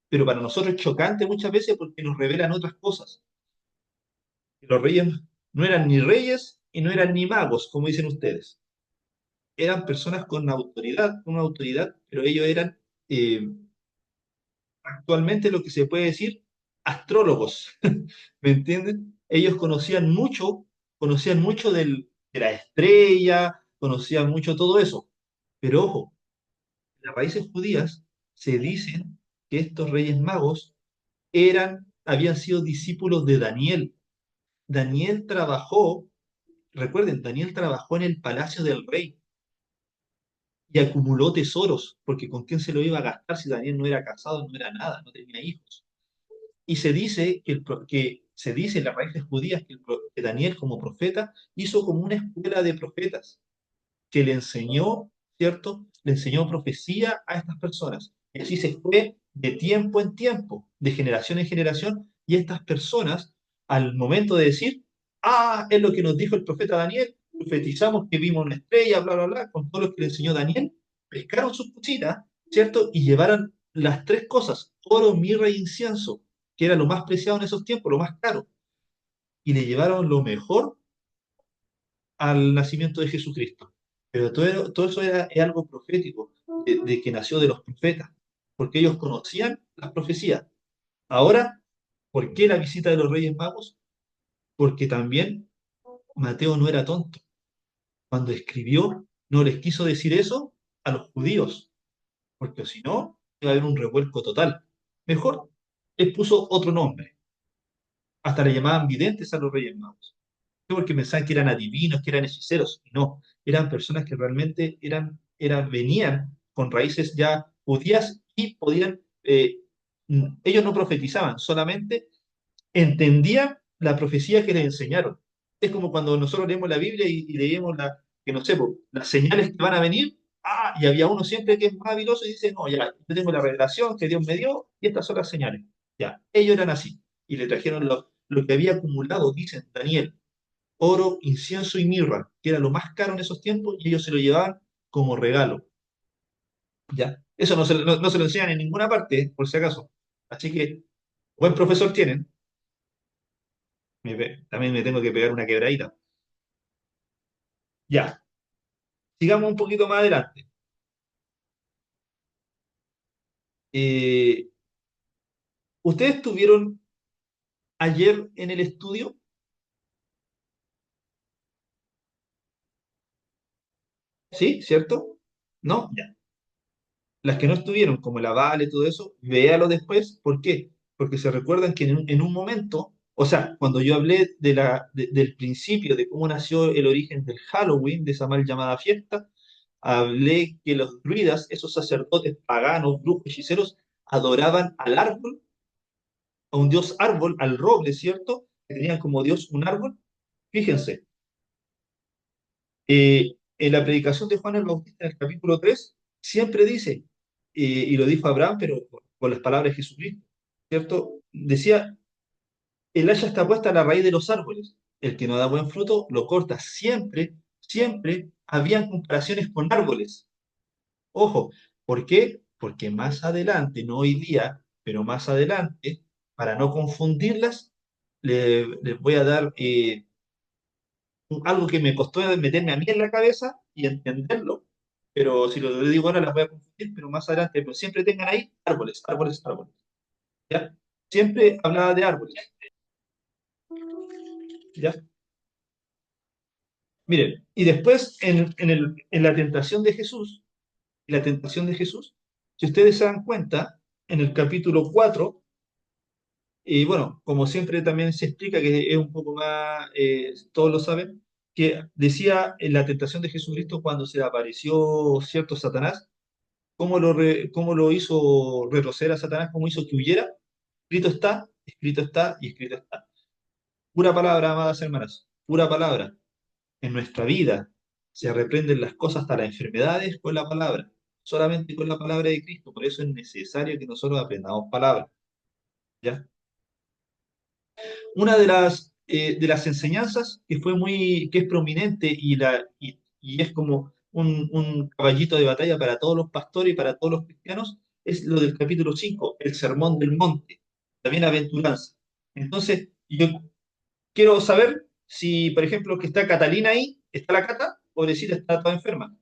pero para nosotros es chocante muchas veces porque nos revelan otras cosas. Los reyes no eran ni reyes y no eran ni magos, como dicen ustedes. Eran personas con una autoridad, pero ellos eran eh, actualmente lo que se puede decir astrólogos, ¿me entienden? Ellos conocían mucho de la estrella, conocían mucho todo eso. Pero ojo, en las raíces judías se dicen que estos reyes magos habían sido discípulos de Daniel. Daniel trabajó, recuerden, Daniel trabajó en el palacio del rey y acumuló tesoros, porque ¿con quién se lo iba a gastar si Daniel no era casado, no era nada, no tenía hijos? Y se dice que se dice en las raíces judías que Daniel como profeta hizo como una escuela de profetas que le enseñó, ¿cierto? Le enseñó profecía a estas personas. Y así se fue de tiempo en tiempo, de generación en generación, y estas personas, al momento de decir, es lo que nos dijo el profeta Daniel, profetizamos que vimos una estrella, bla, bla, bla, con todo lo que le enseñó Daniel, pescaron sus cositas, ¿cierto? Y llevaron las tres cosas, oro, mirra e incienso, que era lo más preciado en esos tiempos, lo más caro, y le llevaron lo mejor al nacimiento de Jesucristo. Pero todo eso es algo profético, de que nació de los profetas, porque ellos conocían las profecías. Ahora, ¿por qué la visita de los Reyes Magos? Porque también Mateo no era tonto. Cuando escribió, no les quiso decir eso a los judíos, porque si no, iba a haber un revuelco total. Mejor les puso otro nombre. Hasta le llamaban videntes a los Reyes Magos. Porque pensaban que eran adivinos, que eran hechiceros. Y no, eran personas que realmente venían con raíces ya judías y podían, ellos no profetizaban, solamente entendían la profecía que les enseñaron. Es como cuando nosotros leemos la Biblia y leemos que no sé, po, las señales que van a venir. Y había uno siempre que es más habiloso y dice, no, ya, yo tengo la revelación que Dios me dio y estas son las señales. Ya, ellos eran así. Y le trajeron lo que había acumulado, dicen Daniel, oro, incienso y mirra, que era lo más caro en esos tiempos, y ellos se lo llevaban como regalo. ¿Ya? Eso no se lo enseñan en ninguna parte, por si acaso. Así que, buen profesor tienen. También me tengo que pegar una quebradita. Ya, sigamos un poquito más adelante. Eh, ¿Ustedes estuvieron ayer en el estudio? ¿Sí? ¿Cierto? ¿No? Ya. Las que no estuvieron, como la Vale, todo eso, véalo después. ¿Por qué? Porque se recuerdan que en un momento, o sea, cuando yo hablé del principio, de cómo nació el origen del Halloween, de esa mal llamada fiesta, hablé que los druidas, esos sacerdotes paganos, brujos, hechiceros, adoraban al árbol, a un dios árbol, al roble, ¿cierto? Que tenían como dios un árbol. Fíjense, en la predicación de Juan el Bautista, en el capítulo 3 siempre dice, y lo dijo Abraham, pero con las palabras de Jesucristo, ¿cierto? Decía, el hacha está puesta a la raíz de los árboles, el que no da buen fruto lo corta. Siempre, siempre habían comparaciones con árboles. Ojo, ¿por qué? Porque más adelante, no hoy día, pero más adelante, para no confundirlas, les voy a dar algo que me costó meterme a mí en la cabeza y entenderlo. Pero si lo digo ahora las voy a confundir, pero más adelante, pero siempre tengan ahí árboles, árboles, árboles. ¿Ya? Siempre hablaba de árboles. ¿Ya? Miren, y después en la tentación de Jesús, la tentación de Jesús, si ustedes se dan cuenta, en el capítulo 4 y bueno, como siempre también se explica que es un poco más, todos lo saben, que decía en la tentación de Jesucristo cuando se le apareció cierto Satanás, cómo lo hizo retroceder a Satanás, cómo hizo que huyera. Escrito está y escrito está. Pura palabra, amadas hermanas, pura palabra. En nuestra vida se reprenden las cosas hasta las enfermedades con la palabra, solamente con la palabra de Cristo. Por eso es necesario que nosotros aprendamos palabra. ¿Ya? Una de las de las enseñanzas que es prominente y es como un caballito de batalla para todos los pastores y para todos los cristianos, es lo del capítulo 5 el sermón del monte, la bienaventuranza. Entonces, yo quiero saber si, por ejemplo, que está Catalina ahí, está la Cata, pobrecita, está toda enferma.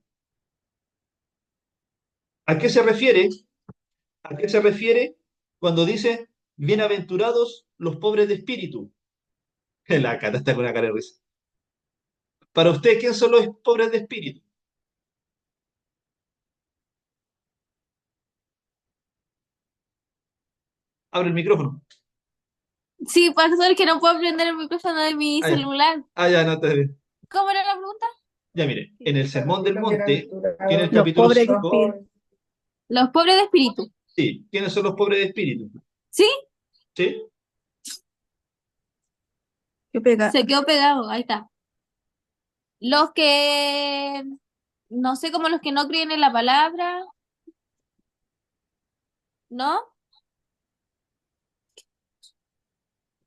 ¿A qué se refiere? ¿A qué se refiere cuando dice bienaventurados los pobres de espíritu? La Cata está con una cara de risa. Para usted, ¿quién son los pobres de espíritu? Abre el micrófono. Sí, pastor, que no puedo prender el micrófono de mi Ah, ya. celular. Ah, ya, no está bien. ¿Cómo era la pregunta? Ya, mire, en el Sermón del Los Monte, que en el bienaventurados. Los capítulo pobres de 5, espíritu. Los pobres de espíritu. sí, ¿quiénes son los pobres de espíritu? ¿Sí? ¿Sí? ¿Qué pega? Se quedó pegado, ahí está. Los que, no sé, como los que no creen en la palabra, ¿no?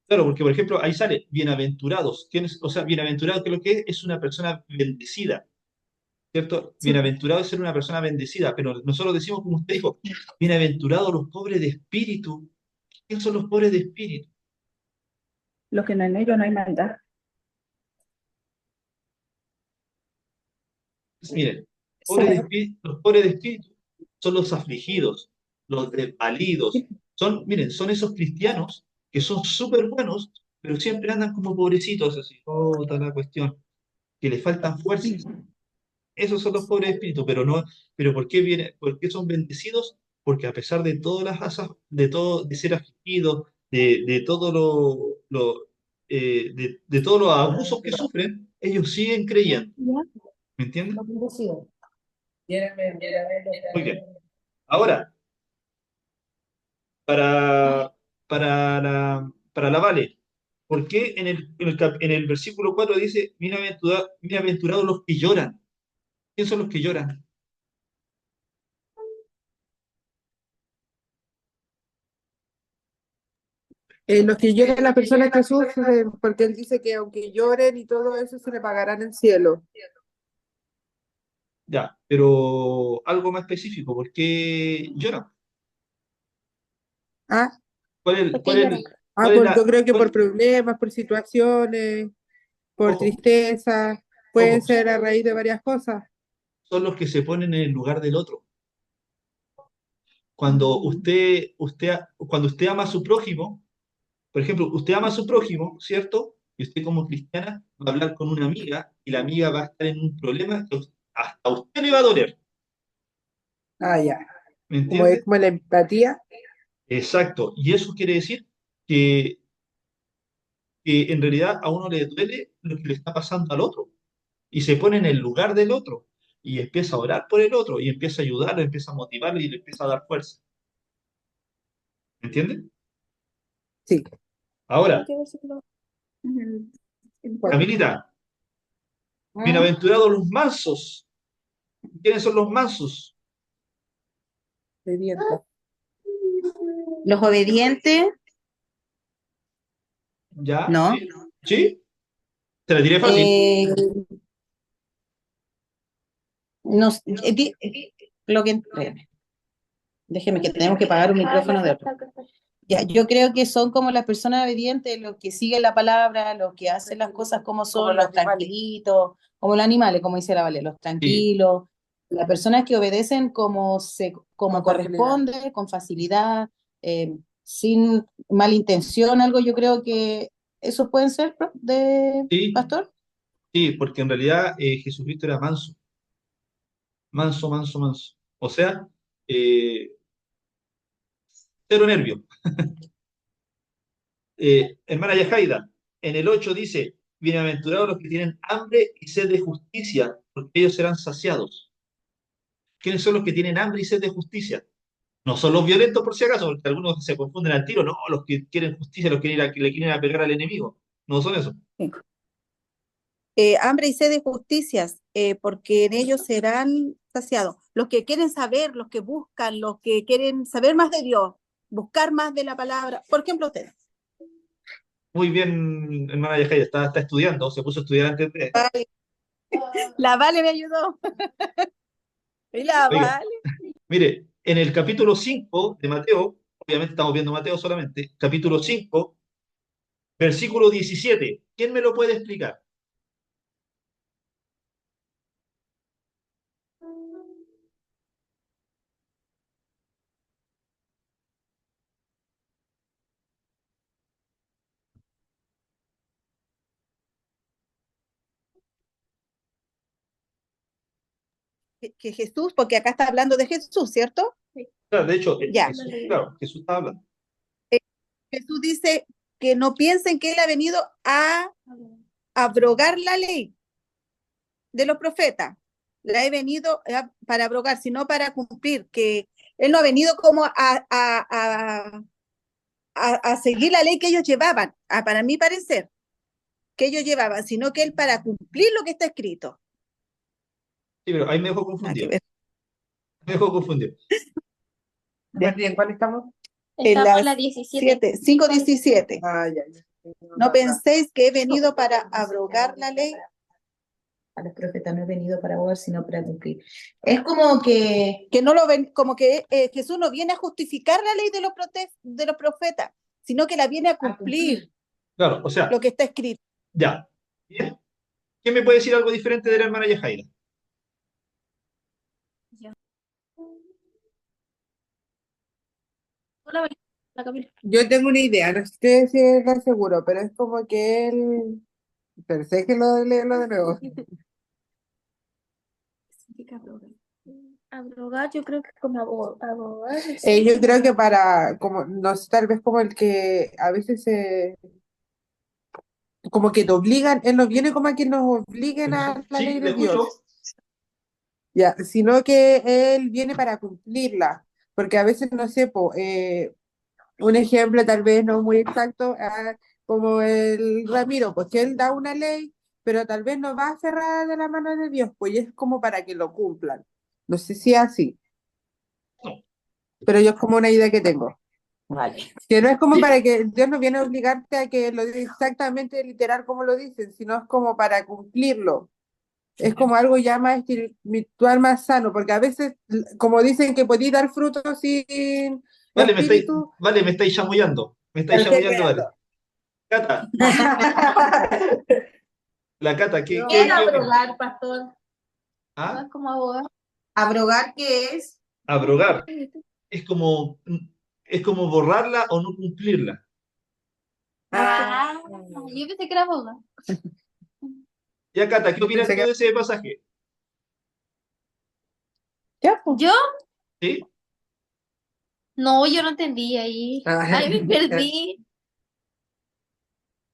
Claro, porque por ejemplo, ahí sale bienaventurados. O sea, bienaventurado, que lo que es una persona bendecida, ¿cierto? Sí, Bienaventurado es ser una persona bendecida, pero nosotros decimos, como usted dijo, bienaventurados los pobres de espíritu. ¿Quiénes son los pobres de espíritu? los que no en ellos no hay maldad. Pues miren, Sí, los pobres de espíritu son los afligidos, los desvalidos. Son, miren, son esos cristianos que son súper buenos, pero siempre andan como pobrecitos, así, oh, toda la cuestión, que les faltan fuerzas. Esos son los pobres de espíritu, pero no, pero ¿por qué son bendecidos? Porque a pesar de todas de todo, de ser afligidos, de todo de todos los abusos que sufren, ellos siguen creyendo. Ya. ¿Me entienden? Muy bien. Bienaventurados. Ahora, para, para la Vale, ¿por qué en el versículo 4 dice, bienaventurados los que lloran? ¿Quién son los que lloran? Los que lloran las personas que sufren, porque él dice que aunque lloren y todo eso se le pagarán en el cielo. Ya, pero algo más específico, ¿por qué lloran? Ah, ¿Cuál es, ¿Por qué cuál lloran? es, cuál es Yo la, creo que por cuál- problemas, por situaciones, por ojo, tristeza, pueden ojo, ser a raíz de varias cosas. son los que se ponen en el lugar del otro? Cuando usted ama a su prójimo, por ejemplo, usted ama a su prójimo, ¿cierto? Y usted como cristiana va a hablar con una amiga y la amiga va a estar en un problema que hasta a usted le va a doler, Ah, ya. ¿me Como es entiende? como la empatía. Exacto. Y eso quiere decir que, que en realidad a uno le duele lo que le está pasando al otro y se pone en el lugar del otro y empieza a orar por el otro y empieza a ayudarlo, empieza a motivarlo y le empieza a dar fuerza. ¿Me entiende? Sí. Ahora, ¿Qué versículo? el 4. Camilita, ¿Mm? bienaventurados los mansos. ¿Quiénes son los mansos? Sedienta. Los obedientes, ¿Ya? ¿no? ¿Sí? ¿Sí? Te la tiré fácil. Eh, nos, lo que, espérame, déjeme que tenemos que pagar un micrófono de otro. Ya, yo creo que son como las personas obedientes, los que siguen la palabra, los que hacen las cosas como son, Como los los tranquilitos, como los animales, como dice la Vale, los Sí, tranquilos, las personas que obedecen como Con facilidad. corresponde, con facilidad, sin mala intención, algo yo creo que eso pueden ser de sí, pastor. sí, porque en realidad Jesucristo era manso, manso, manso, manso. O sea, eh, cero nervio. Hermana Yajaira, en el 8 dice, bienaventurados los que tienen hambre y sed de justicia, porque ellos serán saciados. ¿Quiénes son los que tienen hambre y sed de justicia? No son los violentos por si acaso, porque algunos se confunden al tiro, no, los que quieren justicia, los que le quieren ir a pegar al enemigo. No son esos. Sí. Hambre y sed de justicias, porque en ellos serán saciados. Los que quieren saber, los que buscan, los que quieren saber más de Dios, buscar más de la palabra. Por ejemplo, ustedes. Muy bien, hermana Yajaira, está estudiando, se puso a estudiar antes de... La Vale me ayudó. Y la Oiga, Vale. mire, en el capítulo 5 de Mateo, obviamente estamos viendo Mateo solamente, capítulo 5 versículo 17, ¿quién me lo puede explicar? Que Jesús, porque acá está hablando de Jesús, ¿cierto? Claro, de hecho, Ya. Jesús, claro, Jesús está hablando. Jesús dice que no piensen que Él ha venido a abrogar la ley de los profetas. La he venido para abrogar, sino para cumplir, que Él no ha venido como a seguir la ley que ellos llevaban, para mi parecer, que ellos llevaban, sino que Él para cumplir lo que está escrito. Sí, pero ahí me dejó Nada que confundido. ver. Me dejó confundido. Martín, ¿en cuál estamos? En Estamos en las la 17. 5:17. Ah, ya. No penséis que he venido para abrogar la ley. A los profetas no he venido para abogar, sino para cumplir. Es como que Que no lo ven, como que Jesús no viene a justificar la ley de los profetas, sino que la viene a cumplir Claro, o sea, lo que está escrito. ya. Bien. ¿Quién me puede decir algo diferente de la hermana Yajaira? Hola, la Camila. Yo tengo una idea, no sé si es la seguro, pero es como que él. Pero sé que lo leerlo de nuevo. Abrogar, yo creo que como abogar. Yo creo que para, como, no sé, tal vez como el que a veces como que te obligan, él no viene como a que nos obliguen a la Sí, ley le de escucho. Dios, ya, sino que él viene para cumplirla, porque a veces, no sé, un ejemplo tal vez no muy exacto, como el Ramiro, pues que él da una ley, pero tal vez no va cerrada de la mano de Dios, pues y es como para que lo cumplan. No sé si es así, pero yo es como una idea que tengo. vale. Que no es como Sí, para que Dios no viene a obligarte a que lo diga exactamente literal como lo dicen, sino es como para cumplirlo. Es como algo ya más espiritual, más sano, porque a veces, como dicen que podéis dar frutos sin vale, espíritu, me estáis chamullando. Me estáis pero estoy chamullando, vale. creando. Cata, la Cata, ¿qué, No, ¿Qué es qué opina? abrogar, pastor? No ¿Ah? es como abogar. abrogar, ¿qué es? Abrogar. Es como, es como borrarla o no cumplirla. Ah, yo pensé que era abogar. Ya, Cata, ¿qué Yo opinas pensé tú que... de ese pasaje? Ya, pues. ¿Yo? ¿Sí? No, yo no entendí ahí. Ah, Ay, me perdí.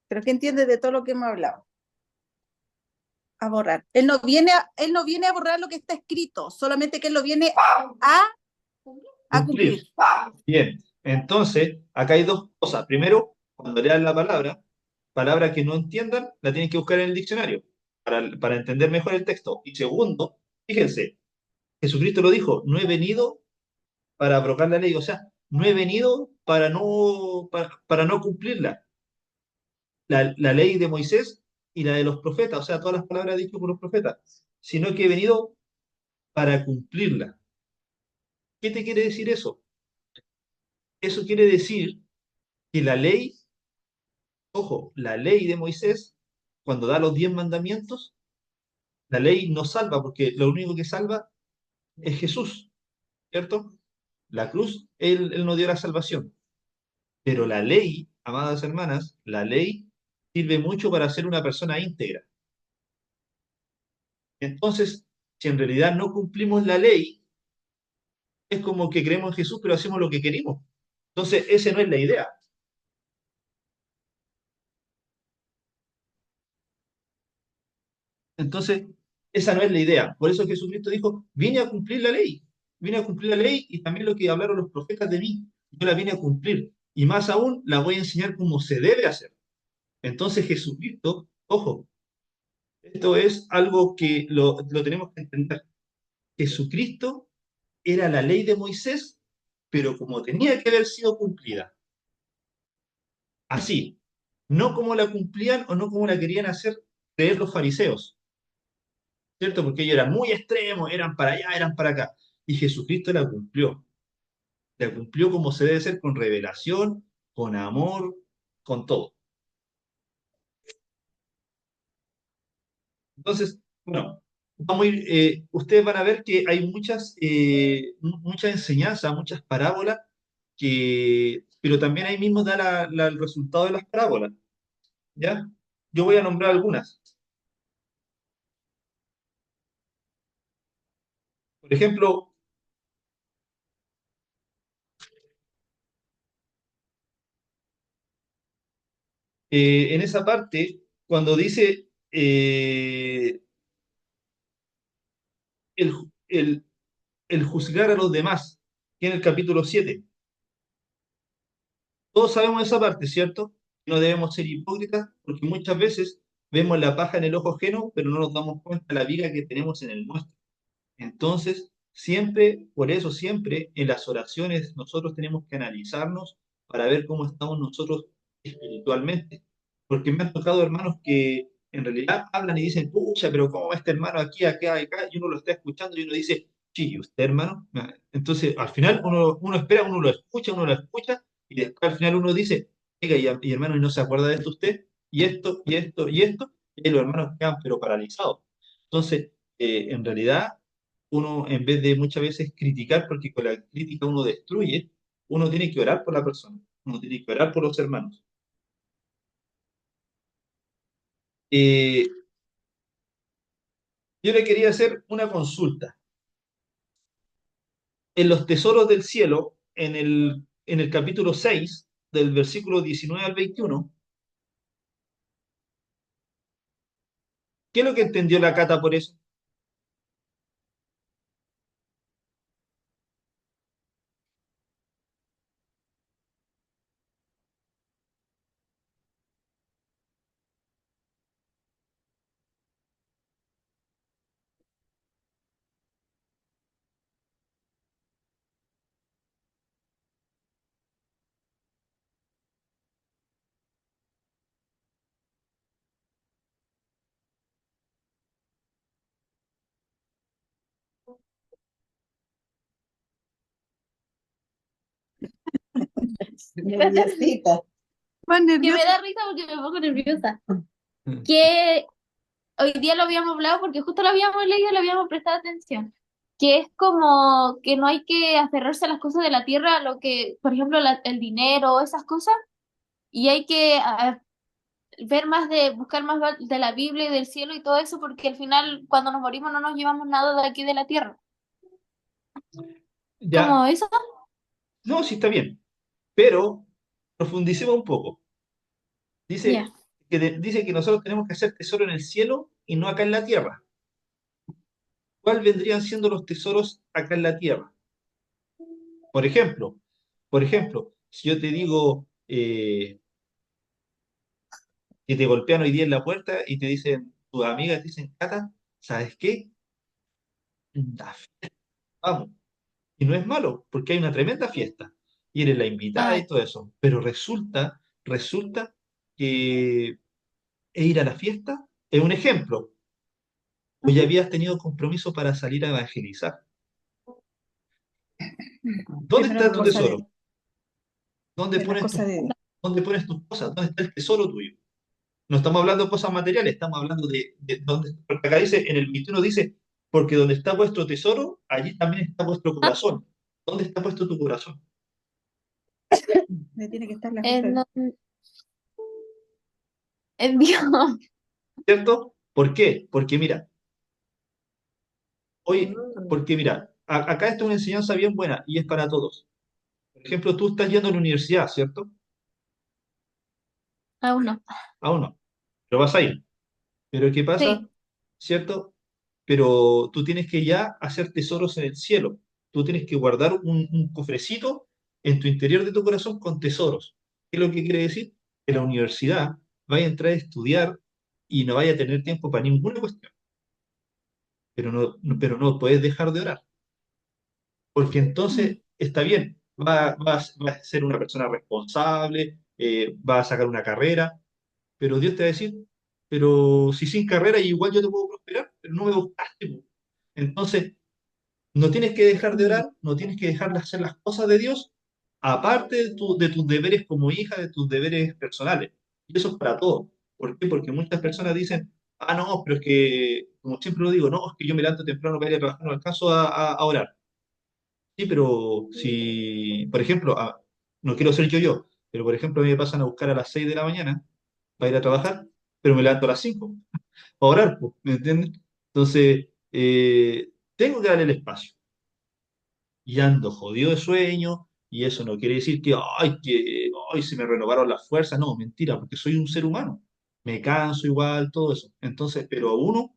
Pero que entiende de todo lo que hemos hablado. A borrar. Él no viene a borrar lo que está escrito, solamente que él lo viene a Cumplir. cumplir. Bien. Entonces, acá hay dos cosas. Primero, cuando lean la palabra, palabra que no entiendan, la tienen que buscar en el diccionario para entender mejor el texto. Y segundo, fíjense, Jesucristo lo dijo, no he venido para abrogar la ley, o sea, no he venido para no cumplirla. La ley de Moisés y la de los profetas, o sea, todas las palabras dichas por los profetas, sino que he venido para cumplirla. ¿Qué te quiere decir eso? Eso quiere decir que la ley, ojo, la ley de Moisés, cuando da los 10 mandamientos, la ley no salva, porque lo único que salva es Jesús, ¿cierto? La cruz, él nos dio la salvación. Pero la ley, amadas hermanas, la ley sirve mucho para ser una persona íntegra. Entonces, si en realidad no cumplimos la ley, es como que creemos en Jesús, pero hacemos lo que queremos. Entonces, esa no es la idea. Entonces, esa no es la idea. Por eso Jesucristo dijo, vine a cumplir la ley. Vine a cumplir la ley y también lo que hablaron los profetas de mí. Yo la vine a cumplir. Y más aún, la voy a enseñar cómo se debe hacer. Entonces, Jesucristo, ojo, esto es algo que lo tenemos que entender. Jesucristo era la ley de Moisés, pero como tenía que haber sido cumplida. Así. no como la cumplían o no como la querían hacer creer los fariseos, ¿cierto? Porque ellos eran muy extremos, eran para allá, eran para acá. Y Jesucristo la cumplió como se debe ser, con revelación, con amor, con todo. Entonces, bueno, ustedes van a ver que hay muchas enseñanzas, muchas parábolas, pero también ahí mismo da el resultado de las parábolas, ¿ya? Yo voy a nombrar algunas. Por ejemplo, en esa parte, cuando dice el, el- el juzgar a los demás, que en el capítulo 7. Todos sabemos esa parte, ¿cierto? No debemos ser hipócritas porque muchas veces vemos la paja en el ojo ajeno, pero no nos damos cuenta de la viga que tenemos en el nuestro. Entonces, siempre, por eso siempre en las oraciones nosotros tenemos que analizarnos para ver cómo estamos nosotros espiritualmente. Porque me han tocado hermanos que en realidad hablan y dicen, pucha, pero ¿cómo va este hermano aquí, acá, acá? Y uno lo está escuchando y uno dice, sí, ¿y usted, hermano? Entonces, al final uno espera, uno lo escucha y después al final uno dice, oiga, y hermano, ¿y no se acuerda de esto usted? Y esto, y esto, y esto, y los hermanos quedan pero paralizados. Entonces, en realidad uno, en vez de muchas veces criticar, porque con la crítica uno destruye, uno tiene que orar por la persona, uno tiene que orar por los hermanos. Eh, yo le quería hacer una consulta. En los tesoros del cielo, en el capítulo 6 del versículo 19 al 21, ¿qué es lo que entendió la Cata por eso? Nerviosita. Más Que me nerviosa. da risa porque me pongo nerviosa. Que hoy día lo habíamos hablado porque justo lo habíamos leído y le habíamos prestado atención. Que es como que no hay que aferrarse a las cosas de la tierra, a lo que, por ejemplo, el dinero, esas cosas, y hay que ver más buscar más de la Biblia y del cielo y todo eso, porque al final, cuando nos morimos, no nos llevamos nada de aquí de la tierra. Ya, ¿Cómo eso? no, sí está bien, pero profundicemos un poco. Ya. Dice que nosotros tenemos que hacer tesoro en el cielo y no acá en la tierra. ¿Cuáles vendrían siendo los tesoros acá en la tierra? Por ejemplo, si yo te digo que te golpean hoy día en la puerta y te dicen, tus amigas te dicen, Cata, ¿sabes qué? Da fiesta, vamos. Y no es malo, porque hay una tremenda fiesta. Y eres la invitada Ah, y todo eso. Pero resulta que ir a la fiesta es un ejemplo. O ya ujú. habías tenido compromiso para salir a evangelizar. Es ¿Dónde una está tu cosa de, tesoro? ¿Dónde es la pones cosa de dónde pones tus cosas? ¿Dónde está el tesoro tuyo? No estamos hablando de cosas materiales, estamos hablando de dónde, porque acá dice, en el 21 dice, porque donde está vuestro tesoro, allí también está vuestro Ah, corazón. ¿Dónde está puesto tu corazón? me tiene que estar la cosa en, de- en Dios. ¿Cierto? ¿Por qué? Porque mira, acá está una enseñanza bien buena y es para todos. Por ejemplo, tú estás yendo a la universidad, ¿cierto? Aún no. Aún no, pero vas a ir. Pero ¿qué pasa? Sí. ¿Cierto? Pero tú tienes que ya hacer tesoros en el cielo. Tú tienes que guardar un cofrecito en tu interior de tu corazón con tesoros. ¿Qué es lo que quiere decir? Que la universidad vaya a entrar a estudiar y no vaya a tener tiempo para ninguna cuestión. Pero no puedes dejar de orar, porque Mm. entonces está bien, vas a ser una persona responsable, vas a sacar una carrera, pero Dios te va a decir, pero si sin carrera igual yo te puedo prosperar, pero no me buscaste, po. Entonces, no tienes que dejar de orar, no tienes que dejar de hacer las cosas de Dios, aparte de tus deberes como hija, de tus deberes personales. Y eso es para todo. ¿Por qué? Porque muchas personas dicen, ah, no, pero es que, como siempre lo digo, no, es que yo me levanto temprano para ir a trabajar, no alcanzo a orar. Sí, pero si, por ejemplo, no quiero ser yo, pero por ejemplo a mí me pasan a buscar a las 6 de la mañana para ir a trabajar, pero me levanto a las 5 a orar, po, ¿me entiendes? Entonces, tengo que darle el espacio. Y ando jodido de sueño, y eso no quiere decir ay, se me renovaron las fuerzas, no, mentira, porque soy un ser humano. Me canso igual, todo eso. Entonces, pero a uno,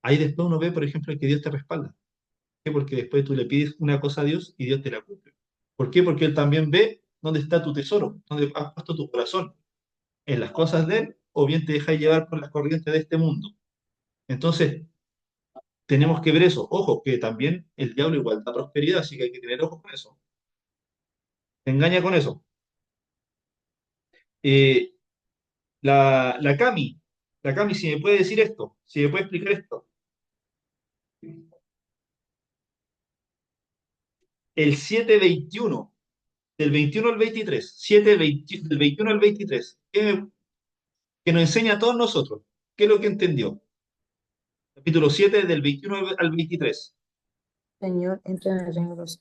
ahí después uno ve, por ejemplo, que Dios te respalda. ¿Por qué? Porque después tú le pides una cosa a Dios y Dios te la cumple. ¿Por qué? Porque Él también ve dónde está tu tesoro, dónde has puesto tu corazón, en las cosas de Él, o bien te dejas llevar por las corrientes de este mundo. Entonces, tenemos que ver eso. Ojo, que también el diablo igual da prosperidad, así que hay que tener ojo con eso. Te engaña con eso. Eh, la Cami, la Cami, si me puede decir esto, si me puede explicar esto. El 7-21, del 21 al 23, 7-20 del 21 al 23, que nos enseña a todos nosotros. ¿Qué es lo que entendió? Capítulo 7 del 21 al 23. Señor, entra en el reino de los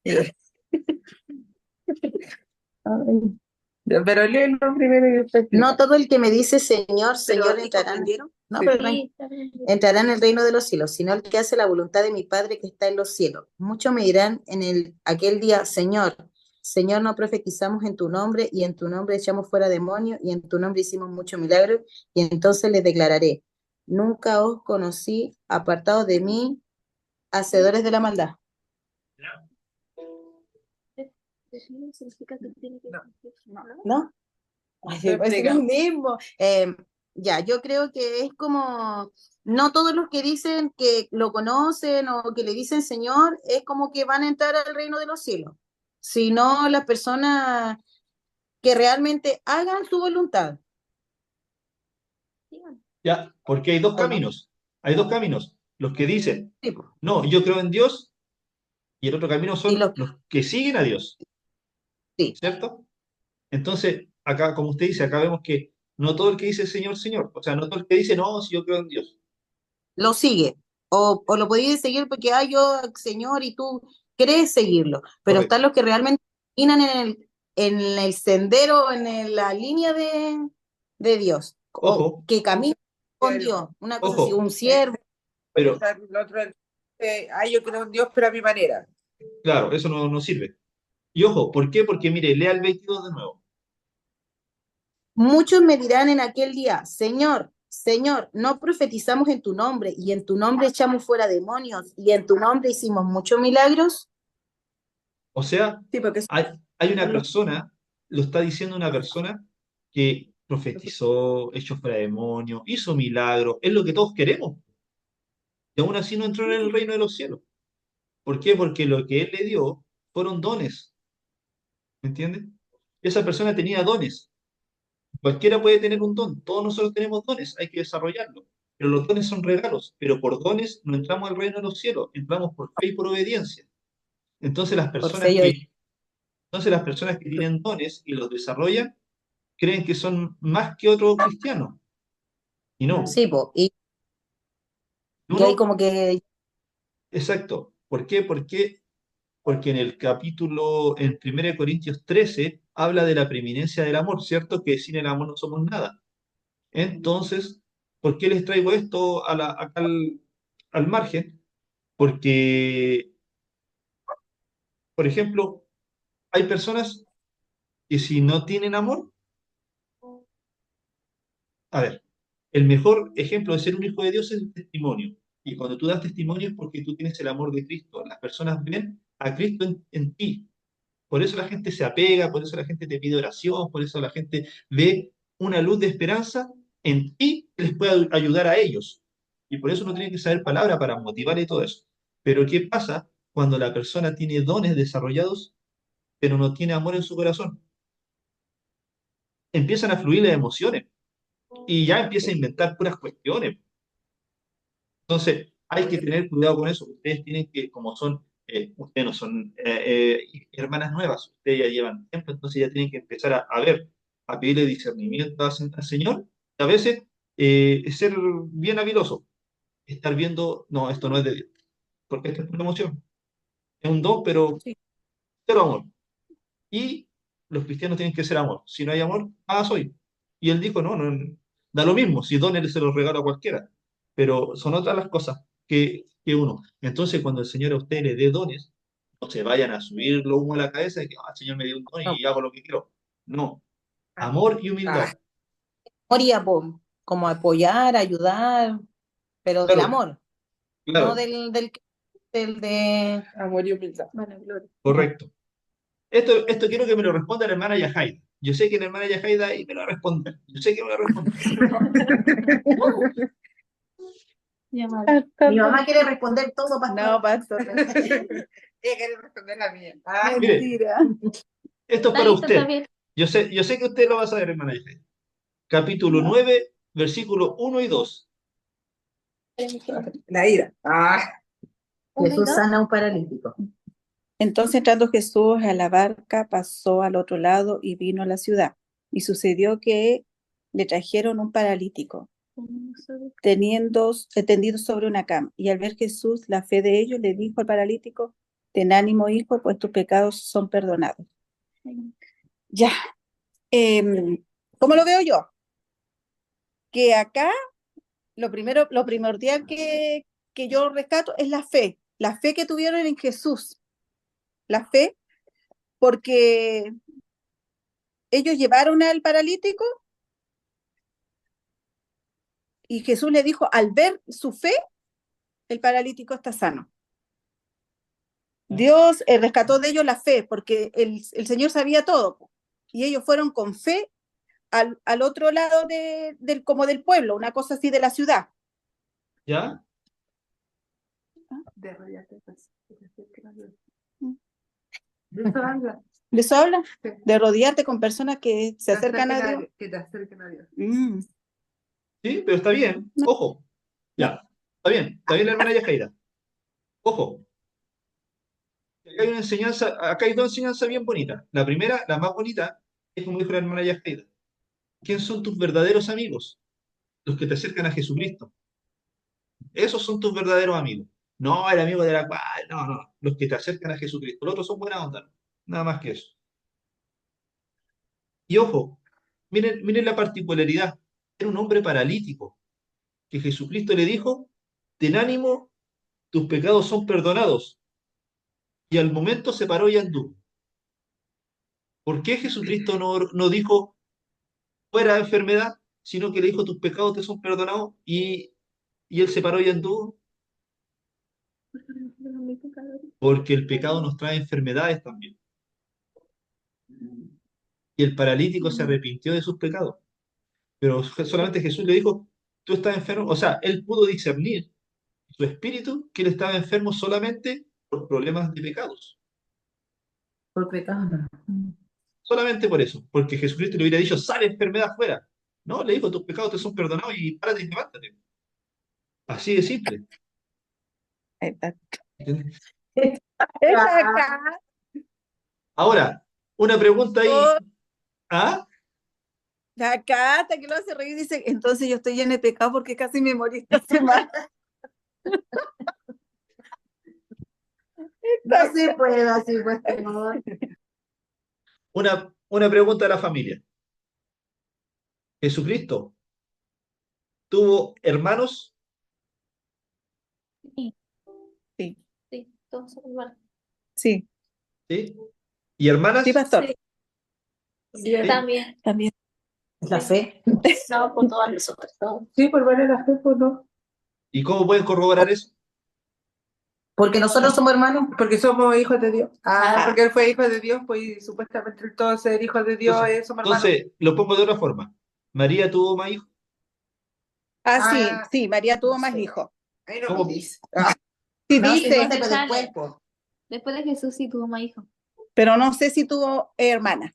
Ya, Ay. pero léelo primero y después No explica. todo el que me dice Señor, Pero Señor ¿y entrará. comprendieron? No, Sí. pero Sí, está bien. entrará en el reino de los cielos, sino el que hace la voluntad de mi Padre que está en los cielos. Muchos me dirán aquel día, Señor, Señor, no profetizamos en tu nombre, y en tu nombre echamos fuera demonios, y en tu nombre hicimos muchos milagros, y entonces les declararé, nunca os conocí, apartados de mí, hacedores de la maldad. Significa que tiene que No. ¿No? Ay, Te pues es explica. lo mismo. Ya, yo creo que es como, no todos los que dicen que lo conocen o que le dicen Señor, es como que van a entrar al reino de los cielos, sino las personas que realmente hagan su voluntad, ¿Ya? Porque hay dos ¿o no? caminos. Hay dos caminos. Los que dicen, Sí, po. no, yo creo en Dios, y el otro camino Y son los los que siguen a Dios, sí, ¿cierto? Entonces, acá, como usted dice, acá vemos que no todo el que dice Señor, Señor, o sea, no todo el que dice, no, si yo creo en Dios. lo sigue. O lo podéis seguir porque, yo, Señor, y tú crees seguirlo, pero están Correcto. los que realmente caminan en el sendero, la línea de Dios, o Ojo, que caminan con Pero, Dios, una cosa así, ojo, un siervo. pero el otro, yo creo en Dios, pero a mi manera. claro, eso no sirve. Y ojo, ¿por qué? Porque mire, lea el 22 de nuevo. Muchos me dirán en aquel día, Señor, Señor, no profetizamos en tu nombre, y en tu nombre echamos fuera demonios, y en tu nombre hicimos muchos milagros. O sea, Sí, porque hay, hay una son los... persona, lo está diciendo una persona que profetizó, echó fuera demonios, hizo milagros, es lo que todos queremos. Y aún así no entró en el reino de los cielos. ¿Por qué? Porque lo que él le dio fueron dones, ¿me entiendes? Esa persona tenía dones. Cualquiera puede tener un don, todos nosotros tenemos dones, hay que desarrollarlos. Pero los dones son regalos, pero por dones no entramos al reino de los cielos, entramos por fe y por obediencia. Entonces las Por personas fe y que, entonces las personas que tienen dones y los desarrollan creen que son más que otro cristiano. Y no. sí, po, y ahí Uno, como que exacto. ¿Por qué? Porque en el capítulo, en 1 Corintios 13 habla de la preeminencia del amor, ¿cierto? Que sin el amor no somos nada. Entonces, ¿por qué les traigo esto acá al margen? Porque, por ejemplo, hay personas que si no tienen amor, a ver, el mejor ejemplo de ser un hijo de Dios es el testimonio. Y cuando tú das testimonio es porque tú tienes el amor de Cristo. Las personas ven a Cristo en ti. Por eso la gente se apega, por eso la gente te pide oración, por eso la gente ve una luz de esperanza en ti que les puede ayudar a ellos. Y por eso no tienen que saber palabra para motivar y todo eso. Pero ¿qué pasa cuando la persona tiene dones desarrollados, pero no tiene amor en su corazón? Empiezan a fluir las emociones y ya empieza a inventar puras cuestiones. Entonces, hay que tener cuidado con eso. Ustedes tienen que, como son, ustedes no son hermanas nuevas, ustedes ya llevan tiempo, entonces ya tienen que empezar a ver, a pedirle discernimiento al Señor. A veces, ser bien habiloso, estar viendo, no, esto no es de Dios, porque esto es una emoción, es un don, pero Sí. cero amor. Y los cristianos tienen que ser amor. Si no hay amor, soy. Y él dijo, no, no, da lo mismo, si dones se los regalo a cualquiera. Pero son otras las cosas que uno. Entonces, cuando el Señor a usted le dé dones, no se vayan a subir lo humo a la cabeza y que el Señor me dio un don No. y hago lo que quiero. No, amor y humildad. Moría, po, como apoyar, ayudar, pero del Claro, amor, no claro, del de... Amor y humildad. vanagloria. correcto. Esto quiero que me lo responda la hermana Yajaira. Yo sé que la hermana Yajaira y me lo va a responder. Yo sé que me lo va a responder. Mi mamá quiere responder todo, pastor. No, pastor. Ella quiere responder la mía. Mire, Mentira. esto es para Está listo, está usted. bien. Yo sé que usted lo va a saber, hermana Yajaira. Capítulo 9, versículos 1 y 2. La ira. Jesús sana a un paralítico. Entonces, entrando Jesús a la barca, pasó al otro lado y vino a la ciudad. Y sucedió que le trajeron un paralítico, tendido sobre una cama. Y al ver Jesús la fe de ellos, le dijo al paralítico: ten ánimo, hijo, pues tus pecados son perdonados. Ya. ¿Cómo lo veo yo? Que acá lo primordial que yo rescato es la fe que tuvieron en Jesús, la fe, porque ellos llevaron al paralítico y Jesús le dijo, al ver su fe, el paralítico está sano. Dios rescató de ellos la fe, porque el Señor sabía todo, y ellos fueron con fe al otro lado como del pueblo, una cosa así de la ciudad. ¿Ya? ¿De eso habla? De rodearte con personas que se acercan a Dios. Que te acerquen a Dios. Sí, pero está bien. Ojo. Ya. Está bien. Está bien la hermana Yajaira. Ojo. Acá hay dos enseñanzas bien bonitas. La primera, la más bonita, es como dijo la hermana Yajaira. ¿Quién son tus verdaderos amigos? Los que te acercan a Jesucristo. Esos son tus verdaderos amigos. No el amigo de la cual, no, no. Los que te acercan a Jesucristo. Los otros son buena onda. ¿No? Nada más que eso. Y ojo, miren la particularidad. Era un hombre paralítico que Jesucristo le dijo, ten ánimo, tus pecados son perdonados. Y al momento se paró y anduvo. ¿Por qué Jesucristo no dijo fuera enfermedad, sino que le dijo tus pecados te son perdonados y él se paró y anduvo? Porque el pecado nos trae enfermedades también. Y el paralítico se arrepintió de sus pecados. Pero solamente Jesús le dijo, tú estás enfermo. O sea, él pudo discernir su espíritu que él estaba enfermo solamente por problemas de pecados. Por pecado. Solamente por eso. Porque Jesucristo le hubiera dicho, sale enfermedad afuera. No, le dijo, tus pecados te son perdonados y párate y levántate. Así de simple. ¿Entiendes? Ahora, una pregunta ahí. ¿Ah? La Cata que lo hace reír dice, entonces yo estoy llena de pecado porque casi me morí esta semana. No se puede así, pues, no. Una pregunta a la familia. ¿Jesucristo tuvo hermanos? Sí, Sí, sí, todos son iguales. sí, ¿Sí? ¿Y hermanas? sí, pastor. Sí. ¿Sí? También. También. Es la fe. No, por todas nosotras. Todos. Sí, por ver la fe, pues no. ¿Y cómo pueden corroborar eso? Porque nosotros somos hermanos. Porque somos hijos de Dios. Ah. Porque él fue hijo de Dios, pues y supuestamente todo ser hijo de Dios somos hermanos. Entonces, lo pongo de otra forma. ¿María tuvo más hijos? Sí, María tuvo más hijos. Ahí no ¿Cómo? me dice. Sí No, dice, después Pero después, sale. pues. Después de Jesús sí tuvo más hijos. pero no sé si tuvo hermana.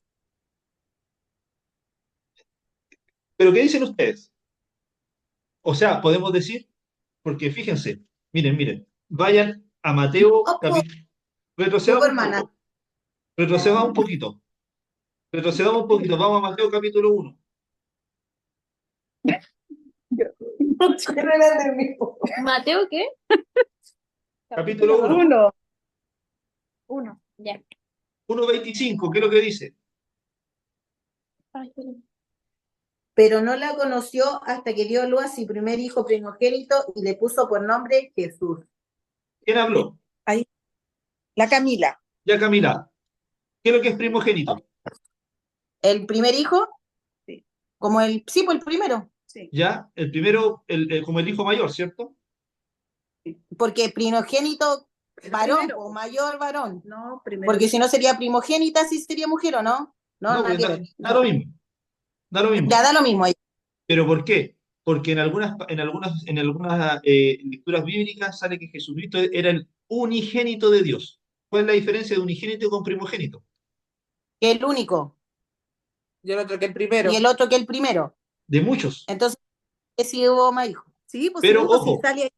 Pero ¿qué dicen ustedes? O sea, podemos decir, porque fíjense, miren, vayan a Mateo, No, pues, tuvo retrocedamos un hermana. poco, retrocedamos un poquito, retrocedamos un poquito, vamos a Mateo capítulo 1. ¿Mateo qué? Capítulo 1, Uno. 1. Ya. 1:25, ¿qué es lo que dice? Ay, espera. Pero no la conoció hasta que dio a luz a su primer hijo primogénito y le puso por nombre Jesús. ¿Quién habló? Ahí. La Camila. Ya Camila, ¿qué es lo que es primogénito? ¿El primer hijo? Sí. Como el, sí, pues el primero. Sí. Ya, el primero, como el hijo mayor, ¿cierto? Porque primogénito varón Primero. o mayor varón. No, primero. Porque si no sería primogénita, sí sería mujer, ¿o no? No, No, nada pues que da, ver. da lo mismo, da lo mismo. Ya da lo mismo. ¿Pero por qué? Porque en algunas lecturas bíblicas sale que Jesucristo era el unigénito de Dios. ¿Cuál es la diferencia de unigénito con primogénito? Que el único Y el otro que el primero. y el otro que el primero. De muchos. Entonces, sí hubo más hijos. Sí, pues Pero sí, pues, ojo, sí, sale ahí.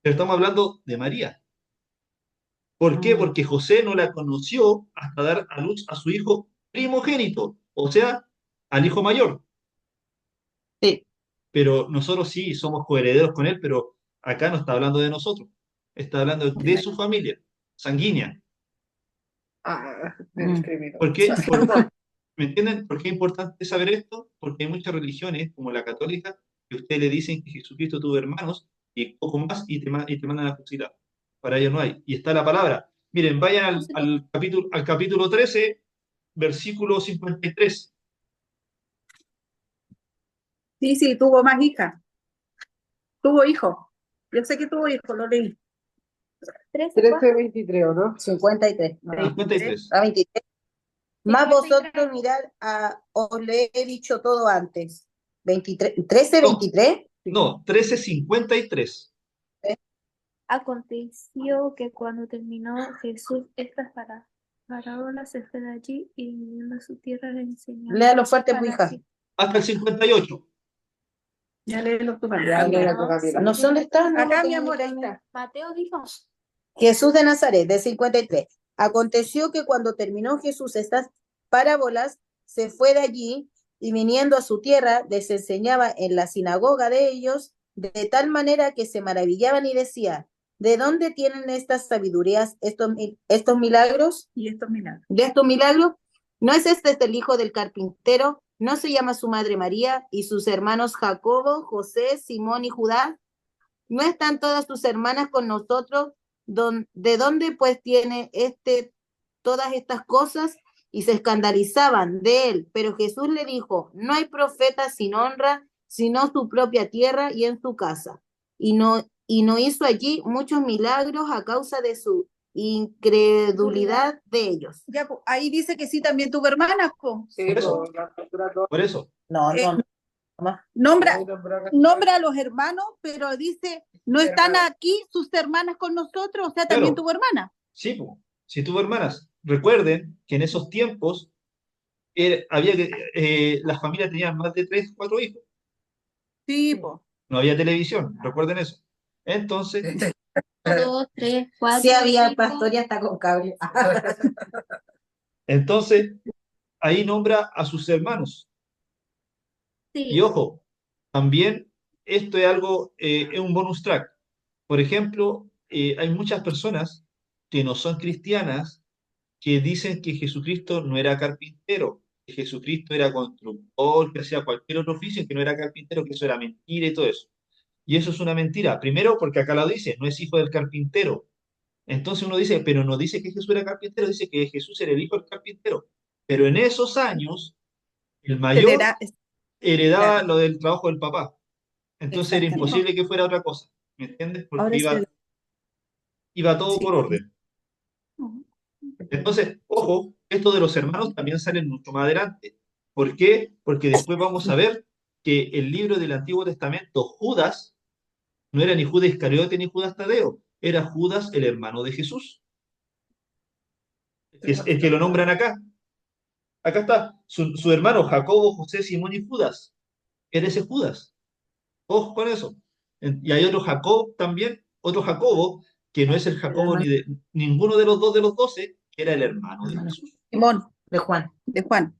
pero estamos hablando de María. ¿Por qué? Porque José no la conoció hasta dar a luz a su hijo primogénito, o sea, al hijo mayor. Sí. Pero nosotros sí somos coherederos con él, pero acá no está hablando de nosotros, está hablando de su familia sanguínea. Ah, me Mm. discriminó. ¿Por qué? ¿Me entienden? ¿Por qué es importante saber esto? Porque hay muchas religiones, como la católica, que ustedes le dicen que Jesucristo tuvo hermanos y poco más y te mandan a fusilar. Para ellos no hay. Y está la palabra. Miren, vayan al capítulo 13, versículo 53. Sí, sí, tuvo más hijas. Tuvo hijo. Yo sé que tuvo hijo, lo leí. 13:23, ¿o no? 53. No, 53. A 23. Más 53. vosotros mirad, os le he dicho todo antes. 23, 13, No, 23. no, 13:53. Aconteció que cuando terminó Jesús estas parábolas, se fue de allí y viniendo a su tierra le enseñaba Léalo fuerte, a pues, las hija. ciudades. Hasta el 58. Ya léelo tú, Ya, Camila. léelo tú, Camila. No sé dónde está. No, Acá, no mi tengo amor, ahí internet. está. Mateo dijo. Jesús de Nazaret, de 53. Aconteció que cuando terminó Jesús estas parábolas, se fue de allí y viniendo a su tierra, les enseñaba en la sinagoga de ellos, de tal manera que se maravillaban y decían, ¿de dónde tienen estas sabidurías, estos milagros? Y estos milagros. De estos milagros, ¿no es este el hijo del carpintero? ¿No se llama su madre María y sus hermanos Jacobo, José, Simón y Judá? ¿No están todas sus hermanas con nosotros? ¿De dónde pues tiene todas estas cosas? Y se escandalizaban de él. Pero Jesús le dijo, no hay profeta sin honra, sino su propia tierra y en su casa. Y no hizo allí muchos milagros a causa de su incredulidad de ellos. Ya, pues, ahí dice que sí, también tuvo hermanas, po. Sí, Por eso. pues, la cultura toda. Por eso. No, Eh, no, no. Nombra, Ahí nombró acá. nombra a los hermanos, pero dice, no están Hermanas. aquí sus hermanas con nosotros, o sea, también Claro. tuvo hermanas. Sí, po. Si tuvo hermanas. Recuerden que en esos tiempos había que las familias tenían más de 3, 4 hijos. Sí, pues. No había televisión, recuerden eso. Entonces, 2, 3, 4. Sí había pastor y hasta con cable. entonces, ahí nombra a sus hermanos. Y Sí. ojo, también esto es algo, es un bonus track. Por ejemplo, hay muchas personas que no son cristianas que dicen que Jesucristo no era carpintero, que Jesucristo era constructor, que hacía cualquier otro oficio, que no era carpintero, que eso era mentira y todo eso. Y eso es una mentira. Primero, porque acá lo dice, no es hijo del carpintero. Entonces uno dice, pero no dice que Jesús era carpintero, dice que Jesús era el hijo del carpintero. Pero en esos años, el mayor Era- heredaba claro. lo del trabajo del papá. Entonces era Exactamente. imposible que fuera otra cosa. ¿Me entiendes? Porque Ahora iba, sí. iba todo Sí. por orden. Entonces, ojo, esto de los hermanos también sale mucho más adelante. ¿Por qué? Porque después vamos a ver que el libro del Antiguo Testamento, Judas, no era ni Judas Iscariote ni Judas Tadeo. era Judas, el hermano de Jesús. Es el que lo nombran acá. Acá está, su hermano Jacobo, José, Simón y Judas. Era ese Judas. Ojo con eso. Y hay otro Jacob también, otro Jacobo, que no es el El Jacobo hermano, ni de ninguno de los dos de los 12, que era el hermano de hermano. Jesús. Simón, De Juan. de Juan.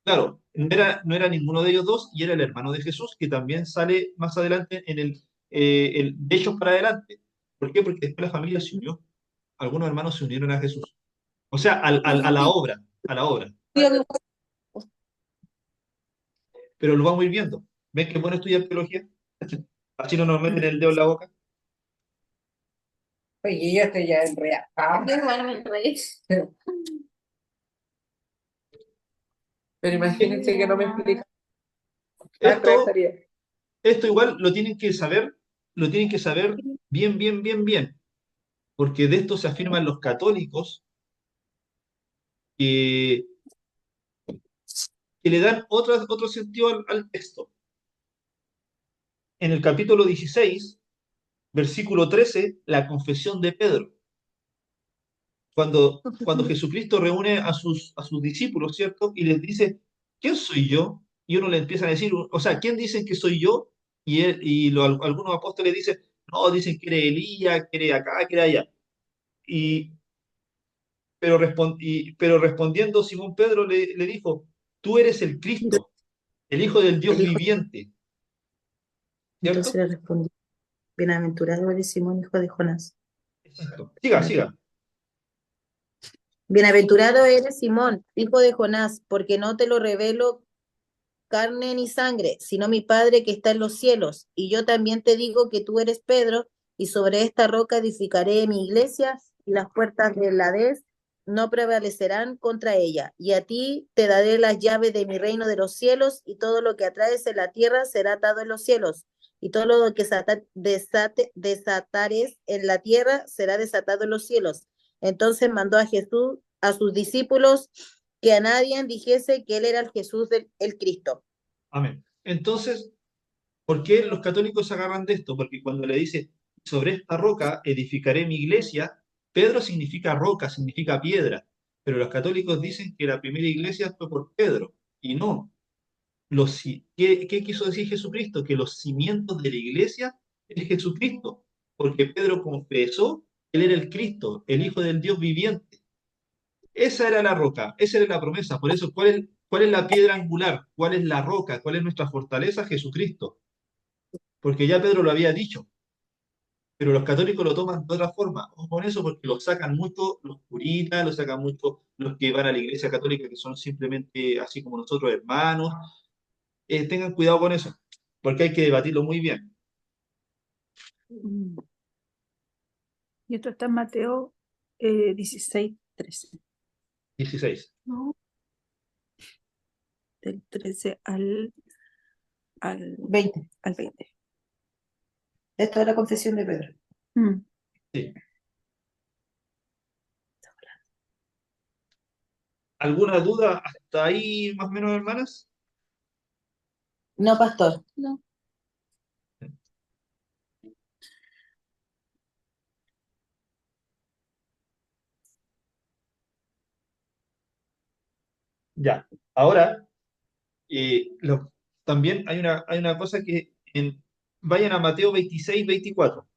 Claro, no era ninguno de ellos dos y era el hermano de Jesús, que también sale más adelante en de Hechos para adelante. ¿Por qué? Porque después la familia se unió. Algunos hermanos se unieron a Jesús. O sea, a la obra, a la obra. Pero lo vamos a ir viendo. ¿Ven qué bueno estudiar teología? Así no nos meten el dedo en la boca. Oye, yo estoy ya enredada. Yo igual me enredé. Pero imagínense que no me explica. Esto, esto igual lo tienen que saber bien, bien, bien, bien, porque de esto se afirman los católicos que, que le dan otro sentido al texto. En el capítulo 16, versículo 13, la confesión de Pedro. Cuando Jesucristo reúne a sus discípulos, ¿cierto? Y les dice, ¿quién soy yo? Y uno le empieza a decir, o sea, ¿quién dicen que soy yo? Algunos apóstoles dicen, no, dicen que eres Elías, que eres acá, que eres allá. Y, pero respondiendo Simón Pedro le dijo, tú eres el Cristo, el Hijo del Dios El hijo, viviente, entonces ¿cierto? le respondió, bienaventurado eres Simón, hijo de Jonás. Exacto. Siga, siga. Bienaventurado eres Simón, hijo de Jonás, porque no te lo revelo carne ni sangre, sino mi Padre que está en los cielos. Y yo también te digo que tú eres Pedro, y sobre esta roca edificaré mi iglesia, y las puertas del Hades no prevalecerán contra ella. Y a ti te daré las llaves de mi reino de los cielos, y todo lo que atraes en la tierra será atado en los cielos, y todo lo que desatares en la tierra será desatado en los cielos. Entonces mandó a Jesús, a sus discípulos, que a nadie dijese que él era el Jesús el Cristo. Amén. Entonces, ¿por qué los católicos se agarran de esto? Porque cuando le dice, sobre esta roca edificaré mi iglesia, Pedro significa roca, significa piedra, pero los católicos dicen que la primera iglesia fue por Pedro, y no. ¿Qué quiso decir Jesucristo? Que los cimientos de la iglesia es Jesucristo, porque Pedro confesó que él era el Cristo, el Hijo del Dios viviente. Esa era la roca, esa era la promesa. Por eso, ¿cuál es la piedra angular? ¿Cuál es la roca? ¿Cuál es nuestra fortaleza? Jesucristo. Porque ya Pedro lo había dicho, pero los católicos lo toman de otra forma. Ojo con eso, porque lo sacan mucho los curitas, lo sacan mucho los que van a la iglesia católica, que son simplemente así como nosotros, hermanos. Tengan cuidado con eso, porque hay que debatirlo muy bien. Mm. Y esto está en Mateo 16, 13. 16. ¿No? Del 13 al 20. Al 20. Esto es la confesión de Pedro. Mm. Sí. ¿Alguna duda hasta ahí, más o menos, hermanas? No, pastor. No. Ya. Ahora, también hay una cosa que vayan a Mateo 26, 24.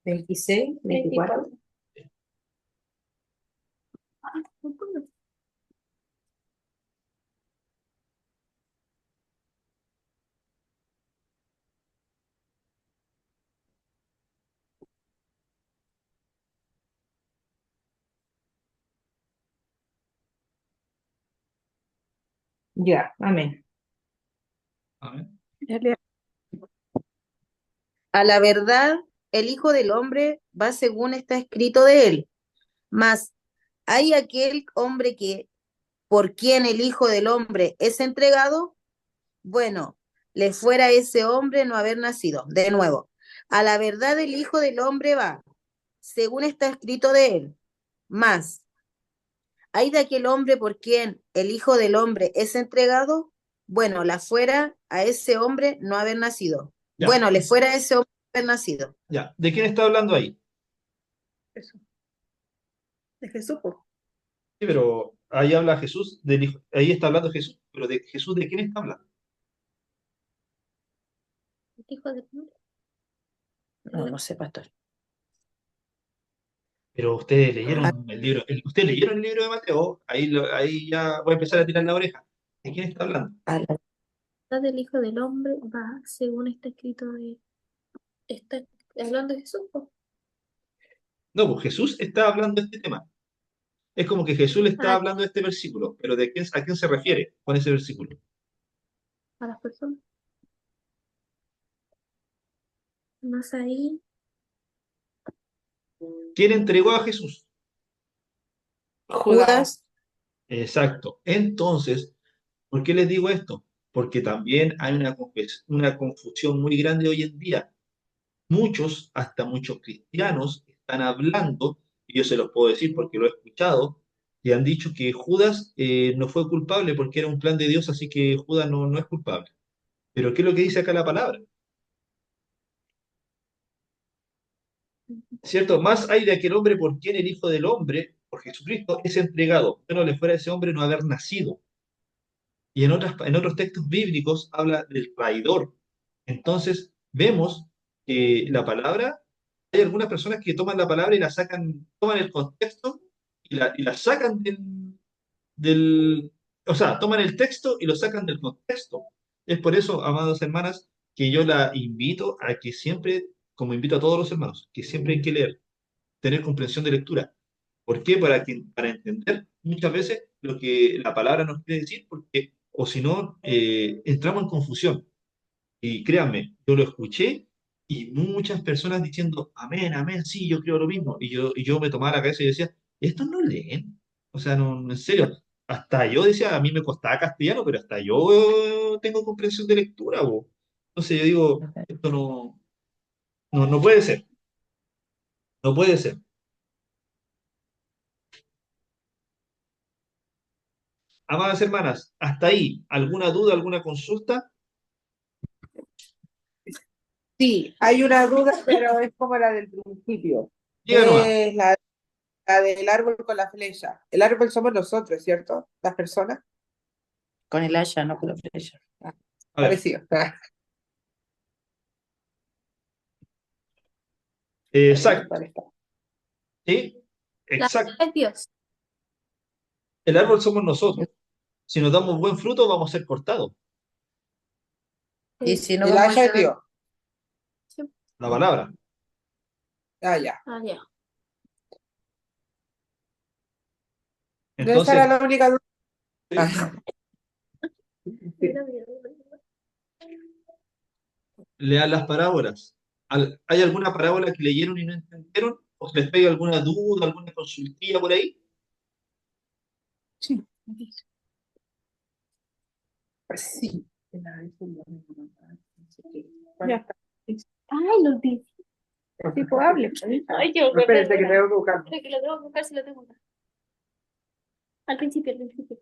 26, 24. Ya, amén. Amén. Ya le- A la verdad, el Hijo del Hombre va según está escrito de él. Mas hay aquel hombre que, por quien el Hijo del Hombre es entregado, bueno, le fuera a ese hombre no haber nacido. De nuevo, a la verdad el Hijo del Hombre va, según está escrito de él. Mas hay de aquel hombre por quien el Hijo del Hombre es entregado, bueno, la fuera a ese hombre no haber nacido. Ya, Bueno, le fuera a ese hombre haber nacido. ya. ¿De quién está hablando ahí? Eso. De Jesús, po. Sí, pero ahí habla Jesús, ahí está hablando Jesús, pero de Jesús, ¿de quién está hablando? Hijo de puta. No sé, pastor. Pero ustedes leyeron el libro, ustedes leyeron el libro de Mateo, ahí ya voy a empezar a tirar la oreja. ¿De quién está hablando? Del Hijo del Hombre va según está escrito está hablando de Jesús, po. No, pues Jesús está hablando de este tema. Es como que Jesús le está Ah, hablando de este versículo, pero a quién se refiere con ese versículo? a las personas. Más ahí. ¿Quién entregó a Jesús? Judas, Exacto. Entonces, ¿por qué les digo esto? Porque también hay una confusión muy grande hoy en día. Muchos, hasta muchos cristianos, están hablando, y yo se los puedo decir porque lo he escuchado, y han dicho que Judas no fue culpable porque era un plan de Dios, así que Judas no es culpable. Pero ¿qué es lo que dice acá la palabra? ¿Cierto? Más hay de aquel hombre por quien el Hijo del Hombre, por Jesucristo, es entregado. Pero le fuera a ese hombre no haber nacido. Y en otros textos bíblicos habla del traidor. Entonces, vemos que la palabra, hay algunas personas que toman la palabra y la sacan, toman el contexto y la sacan del, o sea, toman el texto y lo sacan del contexto. Es por eso, amadas hermanas, que yo la invito a que siempre, como invito a todos los hermanos, que siempre hay que leer, tener comprensión de lectura. ¿Por qué? Para entender muchas veces lo que la palabra nos quiere decir, porque, o si no, entramos en confusión. Y créanme, yo lo escuché y muchas personas diciendo, amén, amén, sí, yo creo lo mismo. Y yo me tomaba la cabeza y decía, ¿estos no leen? O sea, no, en serio, hasta yo decía, a mí me costaba castellano, pero hasta yo tengo comprensión de lectura, bo. Entonces yo digo, esto no puede ser, no puede ser. Amadas hermanas, hasta ahí, ¿alguna duda, alguna consulta? Sí, hay una duda, pero es como la del principio. Diga nomás. Es la del árbol con la flecha. El árbol somos nosotros, ¿cierto? Las personas. con el haya, no con la flecha. A ver, Parecido. exacto, ¿sí? La Exacto. es Dios. El árbol somos nosotros. Si nos damos buen fruto, vamos a ser cortados. Y si no El vamos a haya es hacer- Dios. La palabra. Ah, ya. Ah, ya. Esa Entonces, era la única duda. sí, Ah, lean las parábolas. ¿Hay alguna parábola que leyeron y no entendieron? ¿O se les pega alguna duda, alguna consultilla por ahí? Sí. sí. Ya está. Ay, lo dije. Sí, pues hable. Ay, yo Espérense que tengo que buscarlo. que lo tengo que buscar si lo tengo acá. Al principio, al principio.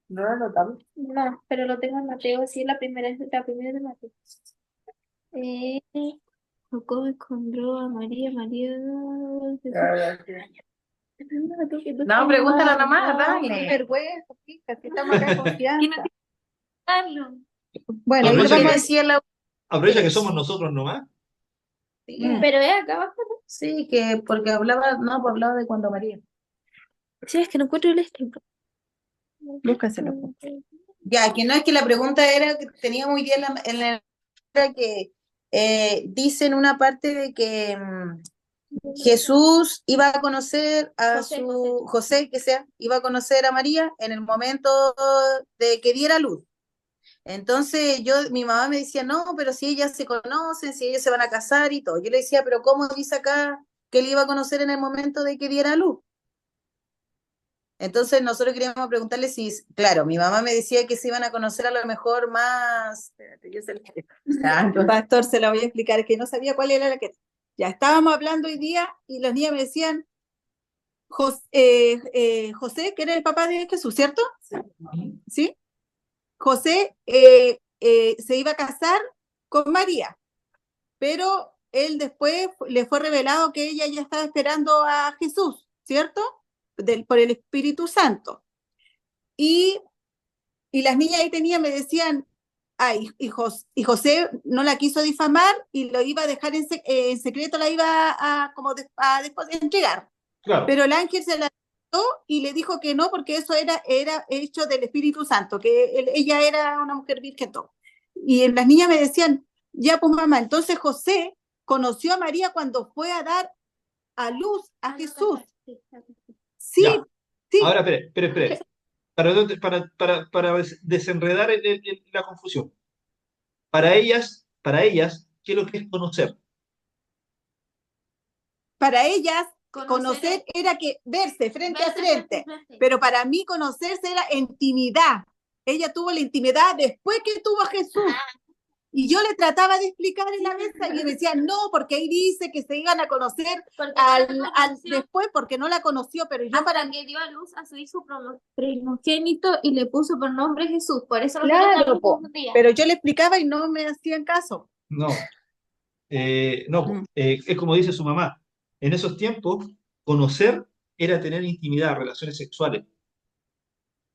No lo anotamos. No, pero lo tengo en Mateo, sí, la primera de Mateo. Jacob encontró a María, María. No, pregúntala nomás, Qué dale. vergüenza, fija, si estamos acá con ¿Quién confianza. Carlos? Bueno, ahí lo Aprovecha ¿Qué vamos a decía la Aprovecha que somos nosotros nomás. Pero es acá abajo, ¿no? Sí, que porque hablaba, no, pues hablaba de cuando María. Sí, es que no encuentro el este. Búscaselo. Ya, que no es que la pregunta era que tenía muy bien era que dice en una parte de que Jesús iba a conocer a José, José, que sea, iba a conocer a María en el momento de que diera luz. Entonces mi mamá me decía, no, pero si ellas se conocen, si ellos se van a casar y todo. Yo le decía, pero ¿cómo dice acá que él iba a conocer en el momento de que diera luz? Entonces nosotros queríamos preguntarle si, claro, mi mamá me decía que se iban a conocer a lo mejor más. Espérate, yo sé Pastor, se la voy a explicar, es que no sabía cuál era la que. Ya estábamos hablando hoy día y los niños me decían, José, que era el papá de Jesús, ¿cierto? Ujú. ¿Sí? José se iba a casar con María, pero él después le fue revelado que ella ya estaba esperando a Jesús, ¿cierto? Por el Espíritu Santo. Y, y las niñas ahí me decían, ay, y José no la quiso difamar y lo iba a dejar en secreto, la iba a después de entregar. Claro, Pero el ángel se la dio y le dijo que no, porque eso era hecho del Espíritu Santo, que ella era una mujer virgen. Todo. Y las niñas me decían, ya pues mamá, entonces José conoció a María cuando fue a dar a luz a Jesús. Sí, ya. sí, Ahora, espere. Para desenredar la confusión. Para ellas, ¿qué es lo que es conocer? para ellas Conocer conocer era que verse frente a verse frente, frente. pero para mí conocerse era intimidad. Ella tuvo la intimidad después que tuvo a Jesús. Y yo le trataba de explicar en la mesa y me decía, no, porque ahí dice que se iban a conocer Porque no la conoció después porque no la conoció, pero yo hasta para que dio a luz a su hijo primogénito y le puso por nombre Jesús. Por eso nosotros claro, también po, confundíamos. pero yo le explicaba y no me hacían caso. No, no, es como dice su mamá. En esos tiempos, conocer era tener intimidad, relaciones sexuales.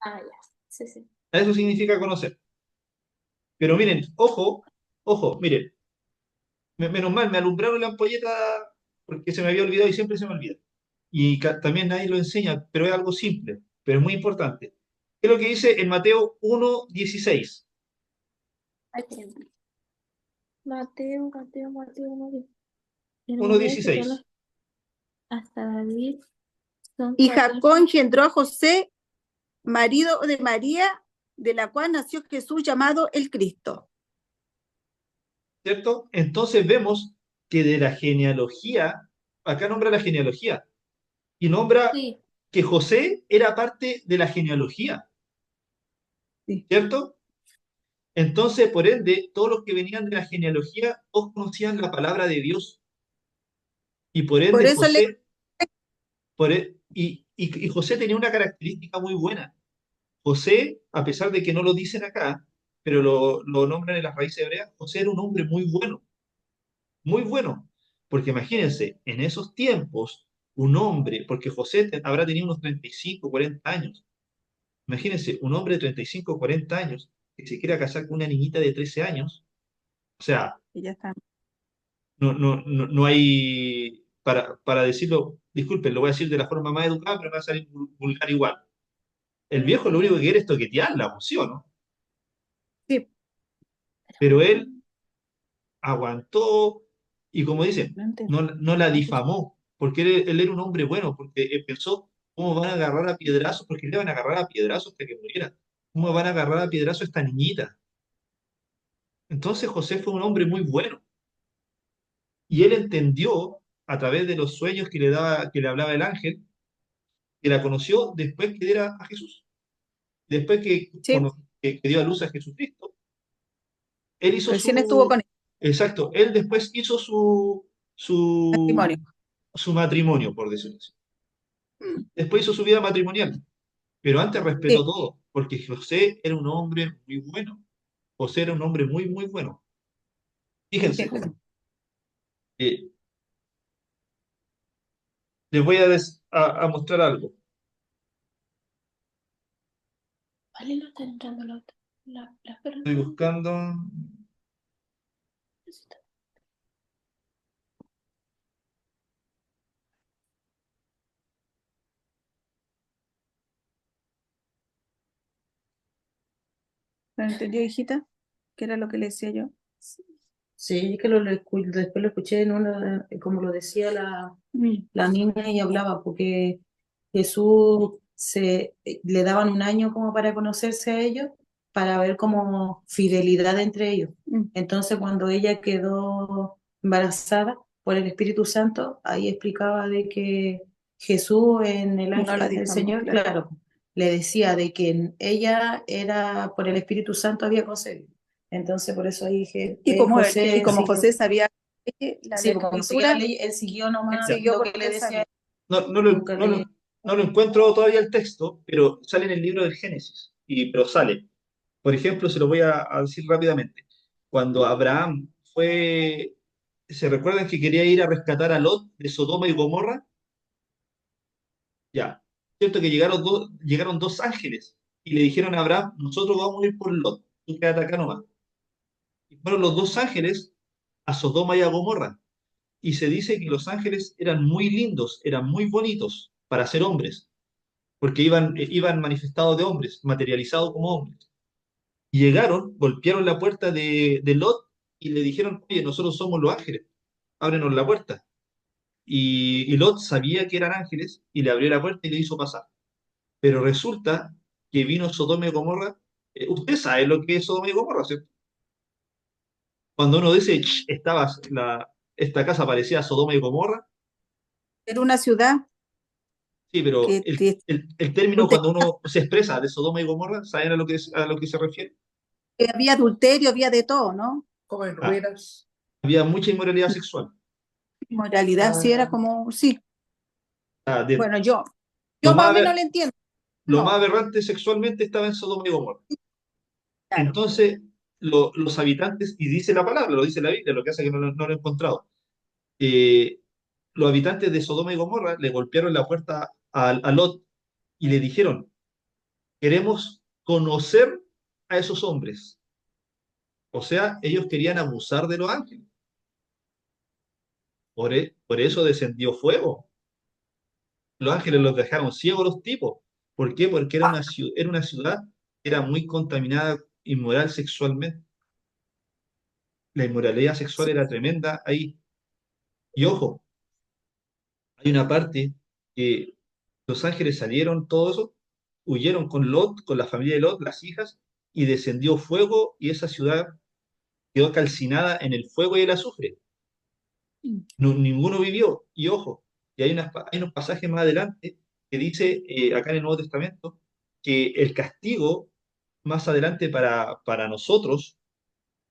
Ah, ya. Sí. Eso significa conocer. Pero miren, ojo, miren, menos mal, me alumbraron la ampolleta porque se me había olvidado y siempre se me olvida. Y también nadie lo enseña, pero es algo simple, pero es muy importante. ¿Qué es lo que dice en Mateo 1:16? Mateo. 1:16. Hasta David son Y 14. Jacob engendró a José, marido de María, de la cual nació Jesús llamado el Cristo. ¿Cierto? Entonces vemos que de la genealogía, acá nombra la genealogía, y nombra Sí. que José era parte de la genealogía, Sí. ¿cierto? Entonces, por ende, todos los que venían de la genealogía, todos conocían la palabra de Dios. Y por Por ende, eso José, y José tenía una característica muy buena. José, a pesar de que no lo dicen acá, pero lo nombran en las raíces hebreas, José era un hombre muy bueno. Porque imagínense, en esos tiempos, un hombre, porque José habrá tenido unos 35, 40 años. Imagínense, un hombre de 35, 40 años que se quiera casar con una niñita de 13 años. O sea, y ya está. no hay, para decirlo, disculpen, lo voy a decir de la forma más educada, pero me va a salir vulgar igual. El viejo lo único que quiere es toquetear la emoción, ¿no? Sí, Pero él aguantó y como dicen, no entendí. no la difamó, porque él era un hombre bueno, porque él pensó, ¿cómo van a agarrar a piedrazos? Porque le van a agarrar a piedrazos hasta que muriera. ¿Cómo van a agarrar a piedrazos a esta niñita? Entonces José fue un hombre muy bueno y él entendió a través de los sueños que le hablaba el ángel, que la conoció después que diera a Jesús, después Sí, que dio a luz a Jesucristo. Él hizo recién estuvo con el exacto, él después hizo su, matrimonio. su matrimonio, por decirlo así. Mm. Después hizo su vida matrimonial, pero antes respetó Sí, todo, porque José era un hombre muy bueno. José era un hombre muy bueno. Fíjense, sí. eh, les voy a mostrar algo. Vale, no están entrando las perras. Estoy buscando. ¿No entendió, hijita? ¿Qué era lo que le decía yo? Sí, es que después lo escuché en una, como lo decía Mm. la niña y hablaba, porque Jesús le daban un año como para conocerse a ellos, para ver como fidelidad entre ellos. Mm. Entonces, cuando ella quedó embarazada por el Espíritu Santo, ahí explicaba de que Jesús en el No la ángel del difamó, Señor, claro. claro, le decía de que ella era por el Espíritu Santo había concebido. Entonces, por eso ahí dije, Y como José como siguió, José sabía la sí, porque como seguía la escritura, ley, él siguió él nomás Ya. siguió lo que porque le él decía, sabía. No, nunca le... no lo encuentro todavía el texto, pero sale en el libro del Génesis, pero sale. Por ejemplo, se lo voy a decir rápidamente. Cuando Abraham ¿se recuerdan que quería ir a rescatar a Lot de Sodoma y Gomorra? Ya. Cierto que llegaron dos ángeles y le dijeron a Abraham, nosotros vamos a ir por Lot, tú quédate acá nomás. Y fueron los dos ángeles a Sodoma y a Gomorra. Y se dice que los ángeles eran muy lindos, eran muy bonitos para ser hombres, porque iban manifestados de hombres, materializados como hombres. Y llegaron, golpearon la puerta de Lot y le dijeron, oye, nosotros somos los ángeles, ábrenos la puerta. Y Lot sabía que eran ángeles y le abrió la puerta y le hizo pasar. Pero resulta que vino Sodoma y Gomorra. Usted sabe lo que es Sodoma y Gomorra, ¿cierto? Cuando uno dice, "Ch, esta casa parecía Sodoma y Gomorra", Era una ciudad sí, pero que te- el término cuando uno se expresa de Sodoma y Gomorra, ¿saben a lo que se refiere? que había adulterio, había de todo, ¿no? Como en Ah, ruinas. había mucha inmoralidad sexual. Moralidad, sí, era como, sí. Ah, Bueno, yo, lo yo más más, o menos aber- le entiendo. lo más No, aberrante sexualmente estaba en Sodoma y Gomorra. claro. Entonces, los habitantes, y dice la palabra, lo dice la Biblia, lo que hace que no lo he encontrado. eh, los habitantes de Sodoma y Gomorra le golpearon la puerta a Lot y le dijeron, queremos conocer a esos hombres. O sea, ellos querían abusar de los ángeles. Por eso descendió fuego. Los ángeles los dejaron ciegos los tipos. ¿Por qué? Porque era una ciudad que era muy contaminada, inmoral sexualmente. La inmoralidad sexual Sí. era tremenda ahí. Y ojo, hay una parte que los ángeles salieron, todos eso, huyeron con Lot, con la familia de Lot, las hijas, y descendió fuego y esa ciudad quedó calcinada en el fuego y el azufre. Ninguno vivió. Y ojo, y hay unos pasajes más adelante que dice, acá en el Nuevo Testamento, que el castigo más adelante para nosotros,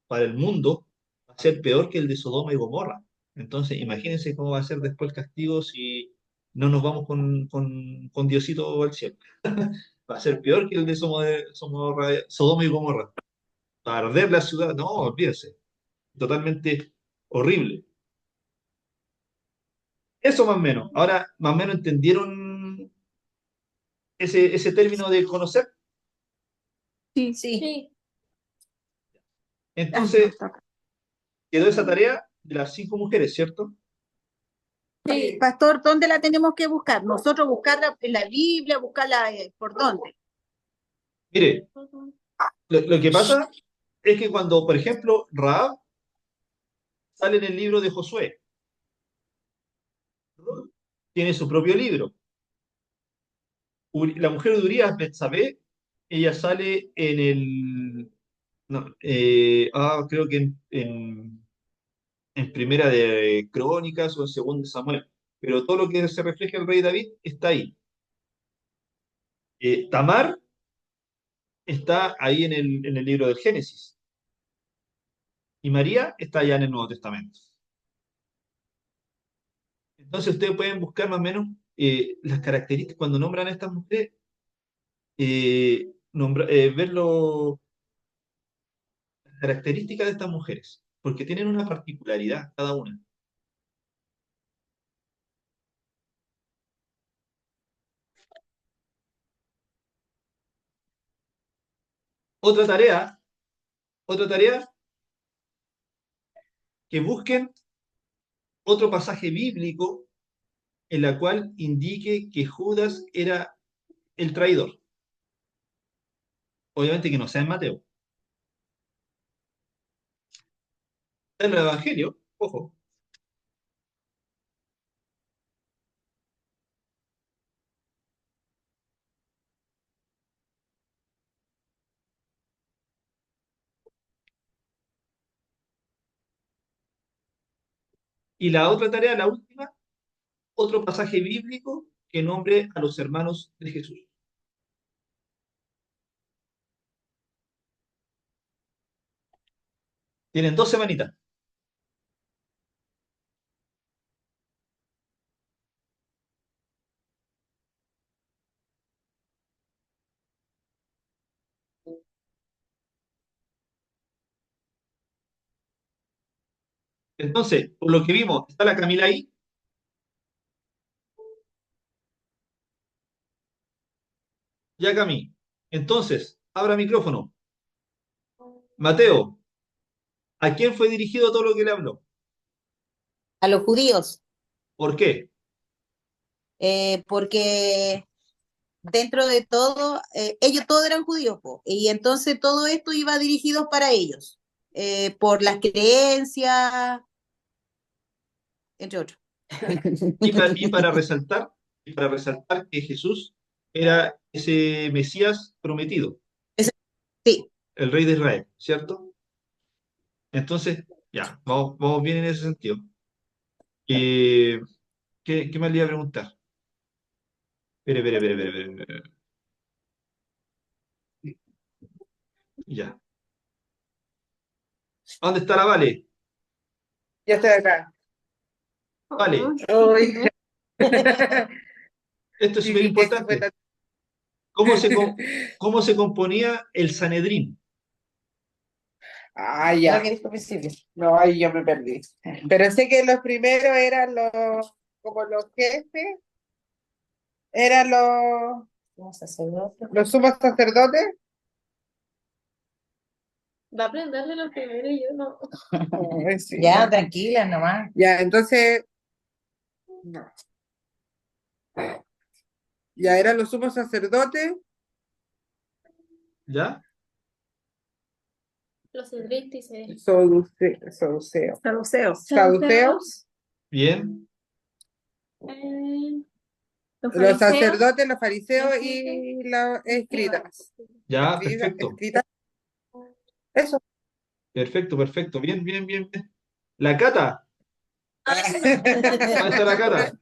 para el mundo, va a ser peor que el de Sodoma y Gomorra. Entonces, imagínense cómo va a ser después el castigo si no nos vamos con Diosito al cielo. Va a ser peor que el de Sodoma y Gomorra. Va a arder la ciudad, no, olvídense. Totalmente horrible. Eso más o menos. Ahora, más o menos entendieron ese término de conocer. Sí. Sí, Ah, no, Entonces, está acá. quedó esa tarea de las 5 mujeres, ¿cierto? sí. Pastor, ¿dónde la tenemos que buscar? Nosotros buscarla en la Biblia, buscarla ¿por dónde? Mire, lo que pasa es que cuando, por ejemplo, Raab sale en el libro de Josué, Ruth tiene su propio libro. La mujer de Urías, Betsabé, ella sale en el, no, creo que en Primera de Crónicas o en Segunda de Samuel, pero todo lo que se refleja el rey David está ahí. Tamar está ahí en el libro del Génesis y María está allá en el Nuevo Testamento. Entonces ustedes pueden buscar más o menos las características cuando nombran a estas mujeres, ver las características de estas mujeres, porque tienen una particularidad cada una. Otra tarea, otra tarea, que busquen otro pasaje bíblico en la cual indique que Judas era el traidor. Obviamente que no sea en Mateo. En el Evangelio, ojo. Y la otra tarea, la última, otro pasaje bíblico que nombre a los hermanos de Jesús. Tienen 2 semanitas. Entonces, por lo que vimos, ¿está la Camila ahí? Ya, Cami. Entonces, abra micrófono. Mateo, ¿a quién fue dirigido todo lo que le habló? A los judíos, ¿Por qué? porque dentro de todo, ellos todos eran judíos, po, y entonces todo esto iba dirigido para ellos, por las creencias, entre otros. Y para resaltar que Jesús era ese Mesías prometido, Sí, el rey de Israel, ¿cierto? Entonces, ya, vamos bien en ese sentido. Eh, ¿qué más le iba a preguntar? Espere. Ya. ¿Dónde está la Vale? Ya estoy acá. Vale, Uy. esto es súper Sí, que fue importante. ¿Cómo se componía el Sanedrín? Ah, ya. No, ahí yo me perdí. Pero sé que los primeros eran como los jefes, eran los sumos sacerdotes. Va a aprenderle lo primero y yo no. Ay, sí. ya, tranquila nomás. Ya, entonces, no. Ya eran los sumos sacerdotes, ¿Ya? Los cedristas y saduceos, Bien, los los fariseos, sacerdotes, los fariseos los y los escritas. ya, perfecto. Escritas, eso. Perfecto. Bien. La Cata, ¿dónde está la Cata?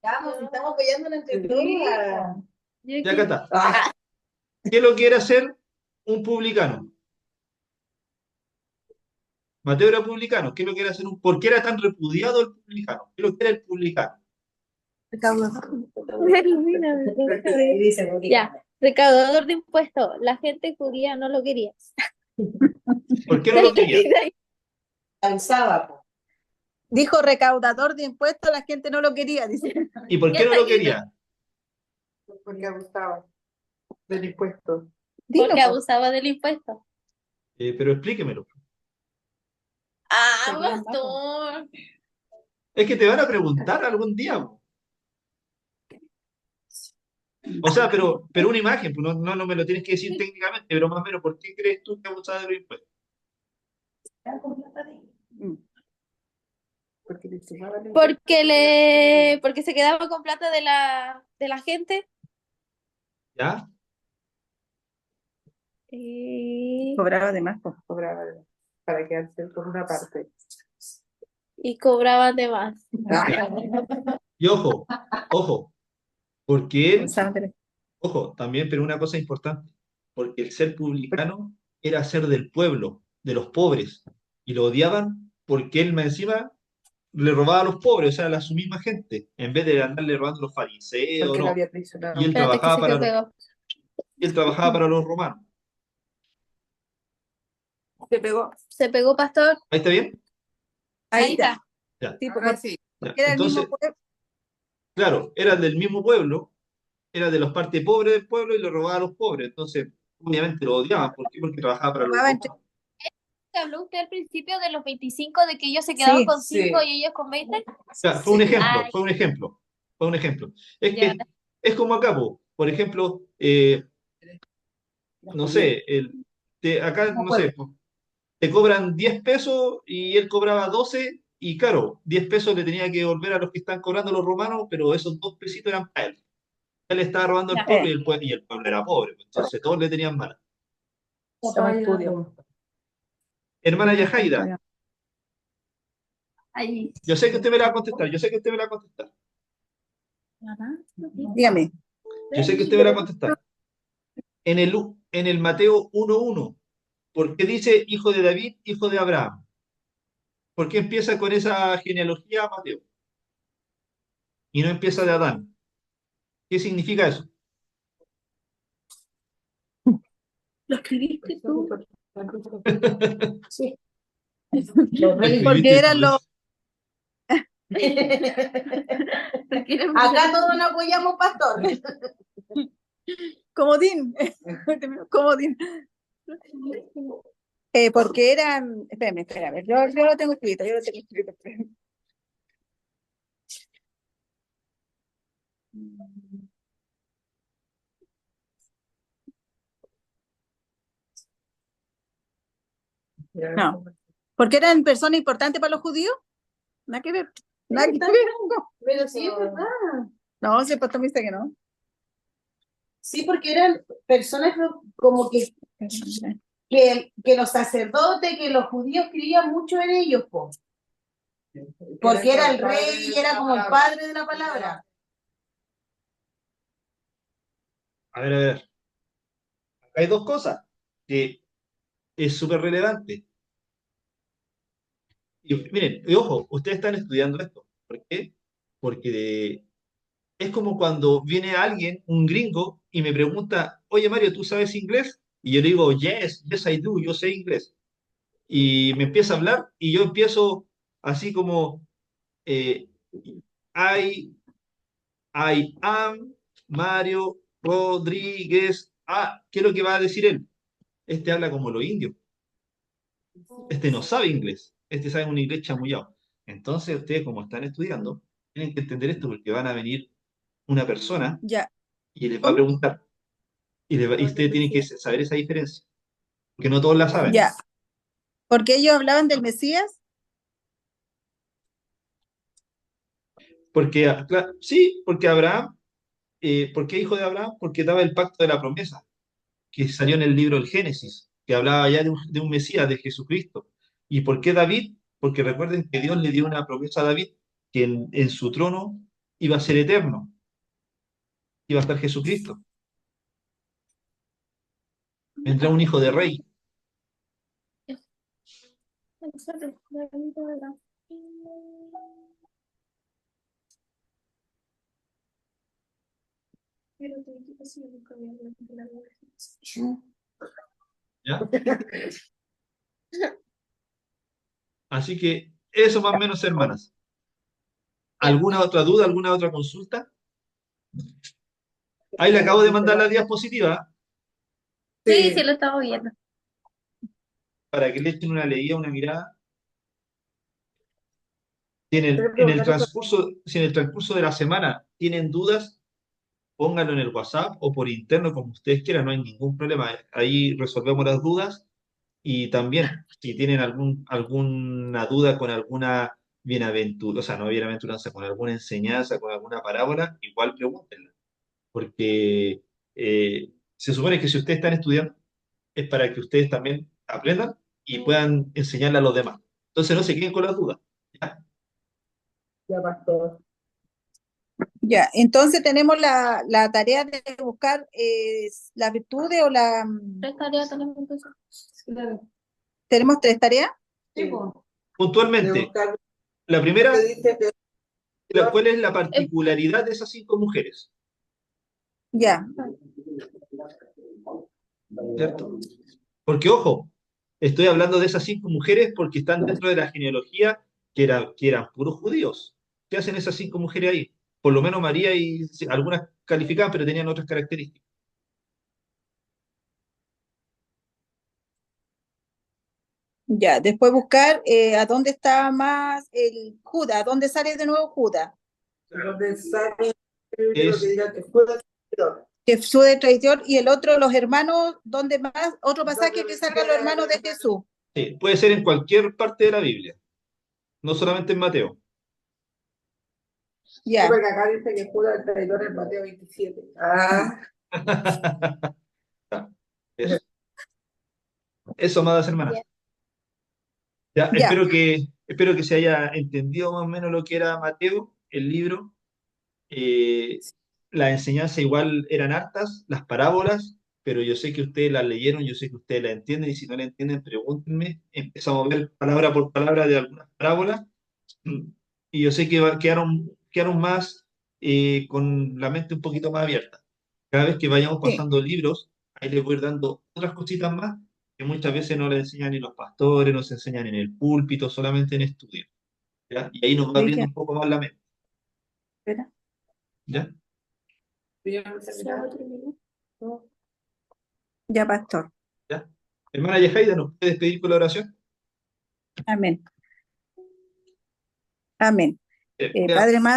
Estamos apoyándonos entre todas. Yo Ya, que- Cata. ¿Qué lo quiere hacer un publicano? Mateo era publicano. ¿Qué lo quiere hacer ¿Por qué era tan repudiado el publicano? ¿Qué lo quiere el publicano? Ya, recaudador de impuestos. La gente judía no lo quería. ¿Por qué no lo quería? Cansaba, po. Dijo recaudador de impuestos, la gente no lo quería, dice. ¿Y por qué no lo quería? Porque abusaba del impuesto. Dilo, Porque po. abusaba del impuesto. Pero explíquemelo. Ah, pastor. Es que te van a preguntar algún día, po. O sea, pero una imagen, pues no me lo tienes que decir técnicamente, pero más o menos, ¿por qué crees tú que abusaba de los impuestos? Porque se quedaba con plata de la gente ¿Ya? y, Cobraba de más, po. Cobraba para quedarse por una parte. y cobraban de más. Ya. Y ojo, porque él, Pensaban de- ojo, también, pero una cosa importante, porque el ser publicano era ser del pueblo, de los pobres, y lo odiaban porque él más encima le robaba a los pobres, o sea, a su misma gente, en vez de andarle robando a los fariseos, Porque lo no. había Y traicionado. él Espérate que trabajaba se te para, pegó. él trabajaba para los romanos. Se pegó. Se pegó, pastor. ¿Ahí está bien? Ahí está. Ya, Sí, Ahora sí. ya. era el mismo Entonces, pueblo. claro, era del mismo pueblo, era de las partes pobres del pueblo y le robaba a los pobres. Entonces, obviamente lo odiaban. ¿Por qué? Porque trabajaba para los Robaba entre- romanos. ¿Te habló usted al principio de los 25 de que ellos se quedaban Sí, con sí. 5 y ellos con 20? O sea, fue un ejemplo, Ay, fue un ejemplo, fue un ejemplo. Es ya. que es como acá, po. Por ejemplo, no sé, acá, no sé, po, te cobran 10 pesos y él cobraba 12 y claro, 10 pesos le tenía que devolver a los que están cobrando los romanos, pero esos 2 pesitos eran para él. Él estaba robando al Ya. pueblo y el pueblo era pobre, pues, entonces todos le tenían mala. Toma estudio. Hermana Yajaira, Ahí. yo sé que usted me la va a contestar, yo sé que usted me la va a contestar, Dígame. yo sé que usted me la va a contestar. En el Mateo 1:1, ¿por qué dice hijo de David, hijo de Abraham? ¿Por qué empieza con esa genealogía Mateo? Y no empieza de Adán. ¿Qué significa eso? ¿Lo escribiste tú? Sí. Los reyes. Escribiste Porque eran tu los... Acá todos nos apoyamos, pastor. Comodín. Comodín. Porque eran... Espérame. Yo lo tengo escrito, espérame. No. ¿Porque eran personas importantes para los judíos? Nada que ver. Nada que ver. No, Pero sí, es verdad. no, si el pastor me dice que no. Sí, porque eran personas como que los sacerdotes, que los judíos creían mucho en ellos, po. Porque era el rey y era como el padre de la palabra. A ver. Acá hay dos cosas que es súper relevante. Y miren, y ojo, ustedes están estudiando esto. ¿Por qué? Porque es como cuando viene alguien, un gringo, y me pregunta, oye Mario, ¿tú sabes inglés? Y yo le digo, yes, I do, yo sé inglés. Y me empieza a hablar y yo empiezo así como, eh, I, I am Mario Rodríguez. Ah, ¿qué es lo que va a decir él? Este habla como los indios. Este no sabe inglés. Este sabe un inglés chamullado. Entonces ustedes como están estudiando, tienen que entender esto porque van a venir una persona Ya. y les va a preguntar. Y ustedes tienen que saber esa diferencia. Porque no todos la saben. Ya. Porque ellos hablaban del Mesías. Porque, sí, porque Abraham, ¿por qué hijo de Abraham? Porque daba el pacto de la promesa, que salió en el libro del Génesis, que hablaba ya de un Mesías, de Jesucristo. ¿Y por qué David? Porque recuerden que Dios le dio una promesa a David, que en su trono iba a ser eterno, iba a estar Jesucristo. Vendrá un hijo de rey. ¿Ya? Así que eso más o menos, hermanas. ¿Alguna otra duda, alguna otra consulta? Ahí le acabo de mandar la diapositiva Sí, sí, lo estamos viendo. para que le echen una leída, una mirada. Si en el transcurso de la semana tienen dudas, pónganlo en el WhatsApp o por interno, como ustedes quieran, no hay ningún problema. Ahí resolvemos las dudas y también, si tienen alguna duda con alguna bienaventuranza, o sea, no bienaventuranza, con alguna enseñanza, con alguna parábola, igual pregúntenla, porque se supone que si ustedes están estudiando es para que ustedes también aprendan y puedan enseñarle a los demás. Entonces no se queden con las dudas. ¿Ya? Ya, pastor. Ya. Entonces tenemos la tarea de buscar las virtudes o la... Tres tareas tenemos entonces. ¿Tenemos 3 tareas? Sí, pues. De Puntualmente, buscar la lo primera, que dice que ¿cuál es la Eh, particularidad de esas 5 mujeres? Ya. ¿Cierto? Porque, ojo, estoy hablando de esas 5 mujeres porque están dentro de la genealogía que eran puros judíos. ¿Qué hacen esas 5 mujeres ahí? Por lo menos María y sí, algunas calificaban, pero tenían otras características. Ya. Después buscar a dónde está más el Judas, dónde sale de nuevo Judas. donde sale el libro que Es, diga que fue traidor. Que fue de traición y el otro, los hermanos, ¿dónde más? Otro pasaje que salga los hermanos de Jesús. sí, puede ser en cualquier parte de la Biblia, no solamente en Mateo. Sí, Ya. porque acá dice que Judas el traidor en Mateo 27. Ah, Eso, eso, amadas hermanas. Ya. Ya, Ya. espero que se haya entendido más o menos lo que era Mateo, el libro. Eh, la enseñanza igual eran hartas, las parábolas, pero yo sé que ustedes las leyeron, yo sé que ustedes la entienden, y si no la entienden, pregúntenme. Empezamos a ver palabra por palabra de algunas parábolas, y yo sé que quedaron más con la mente un poquito más abierta. Cada vez que vayamos Sí. pasando libros, ahí les voy a ir dando otras cositas más que muchas veces no le enseñan ni los pastores, no se enseñan en el púlpito, solamente en estudio, ¿ya? Y ahí nos va abriendo Dije, un poco más la mente, espera. ¿ya? Ya, pastor. ¿Ya? Hermana Yehaida, ¿nos puede despedir con la oración? Amén. Amén. Ya. Padre amado,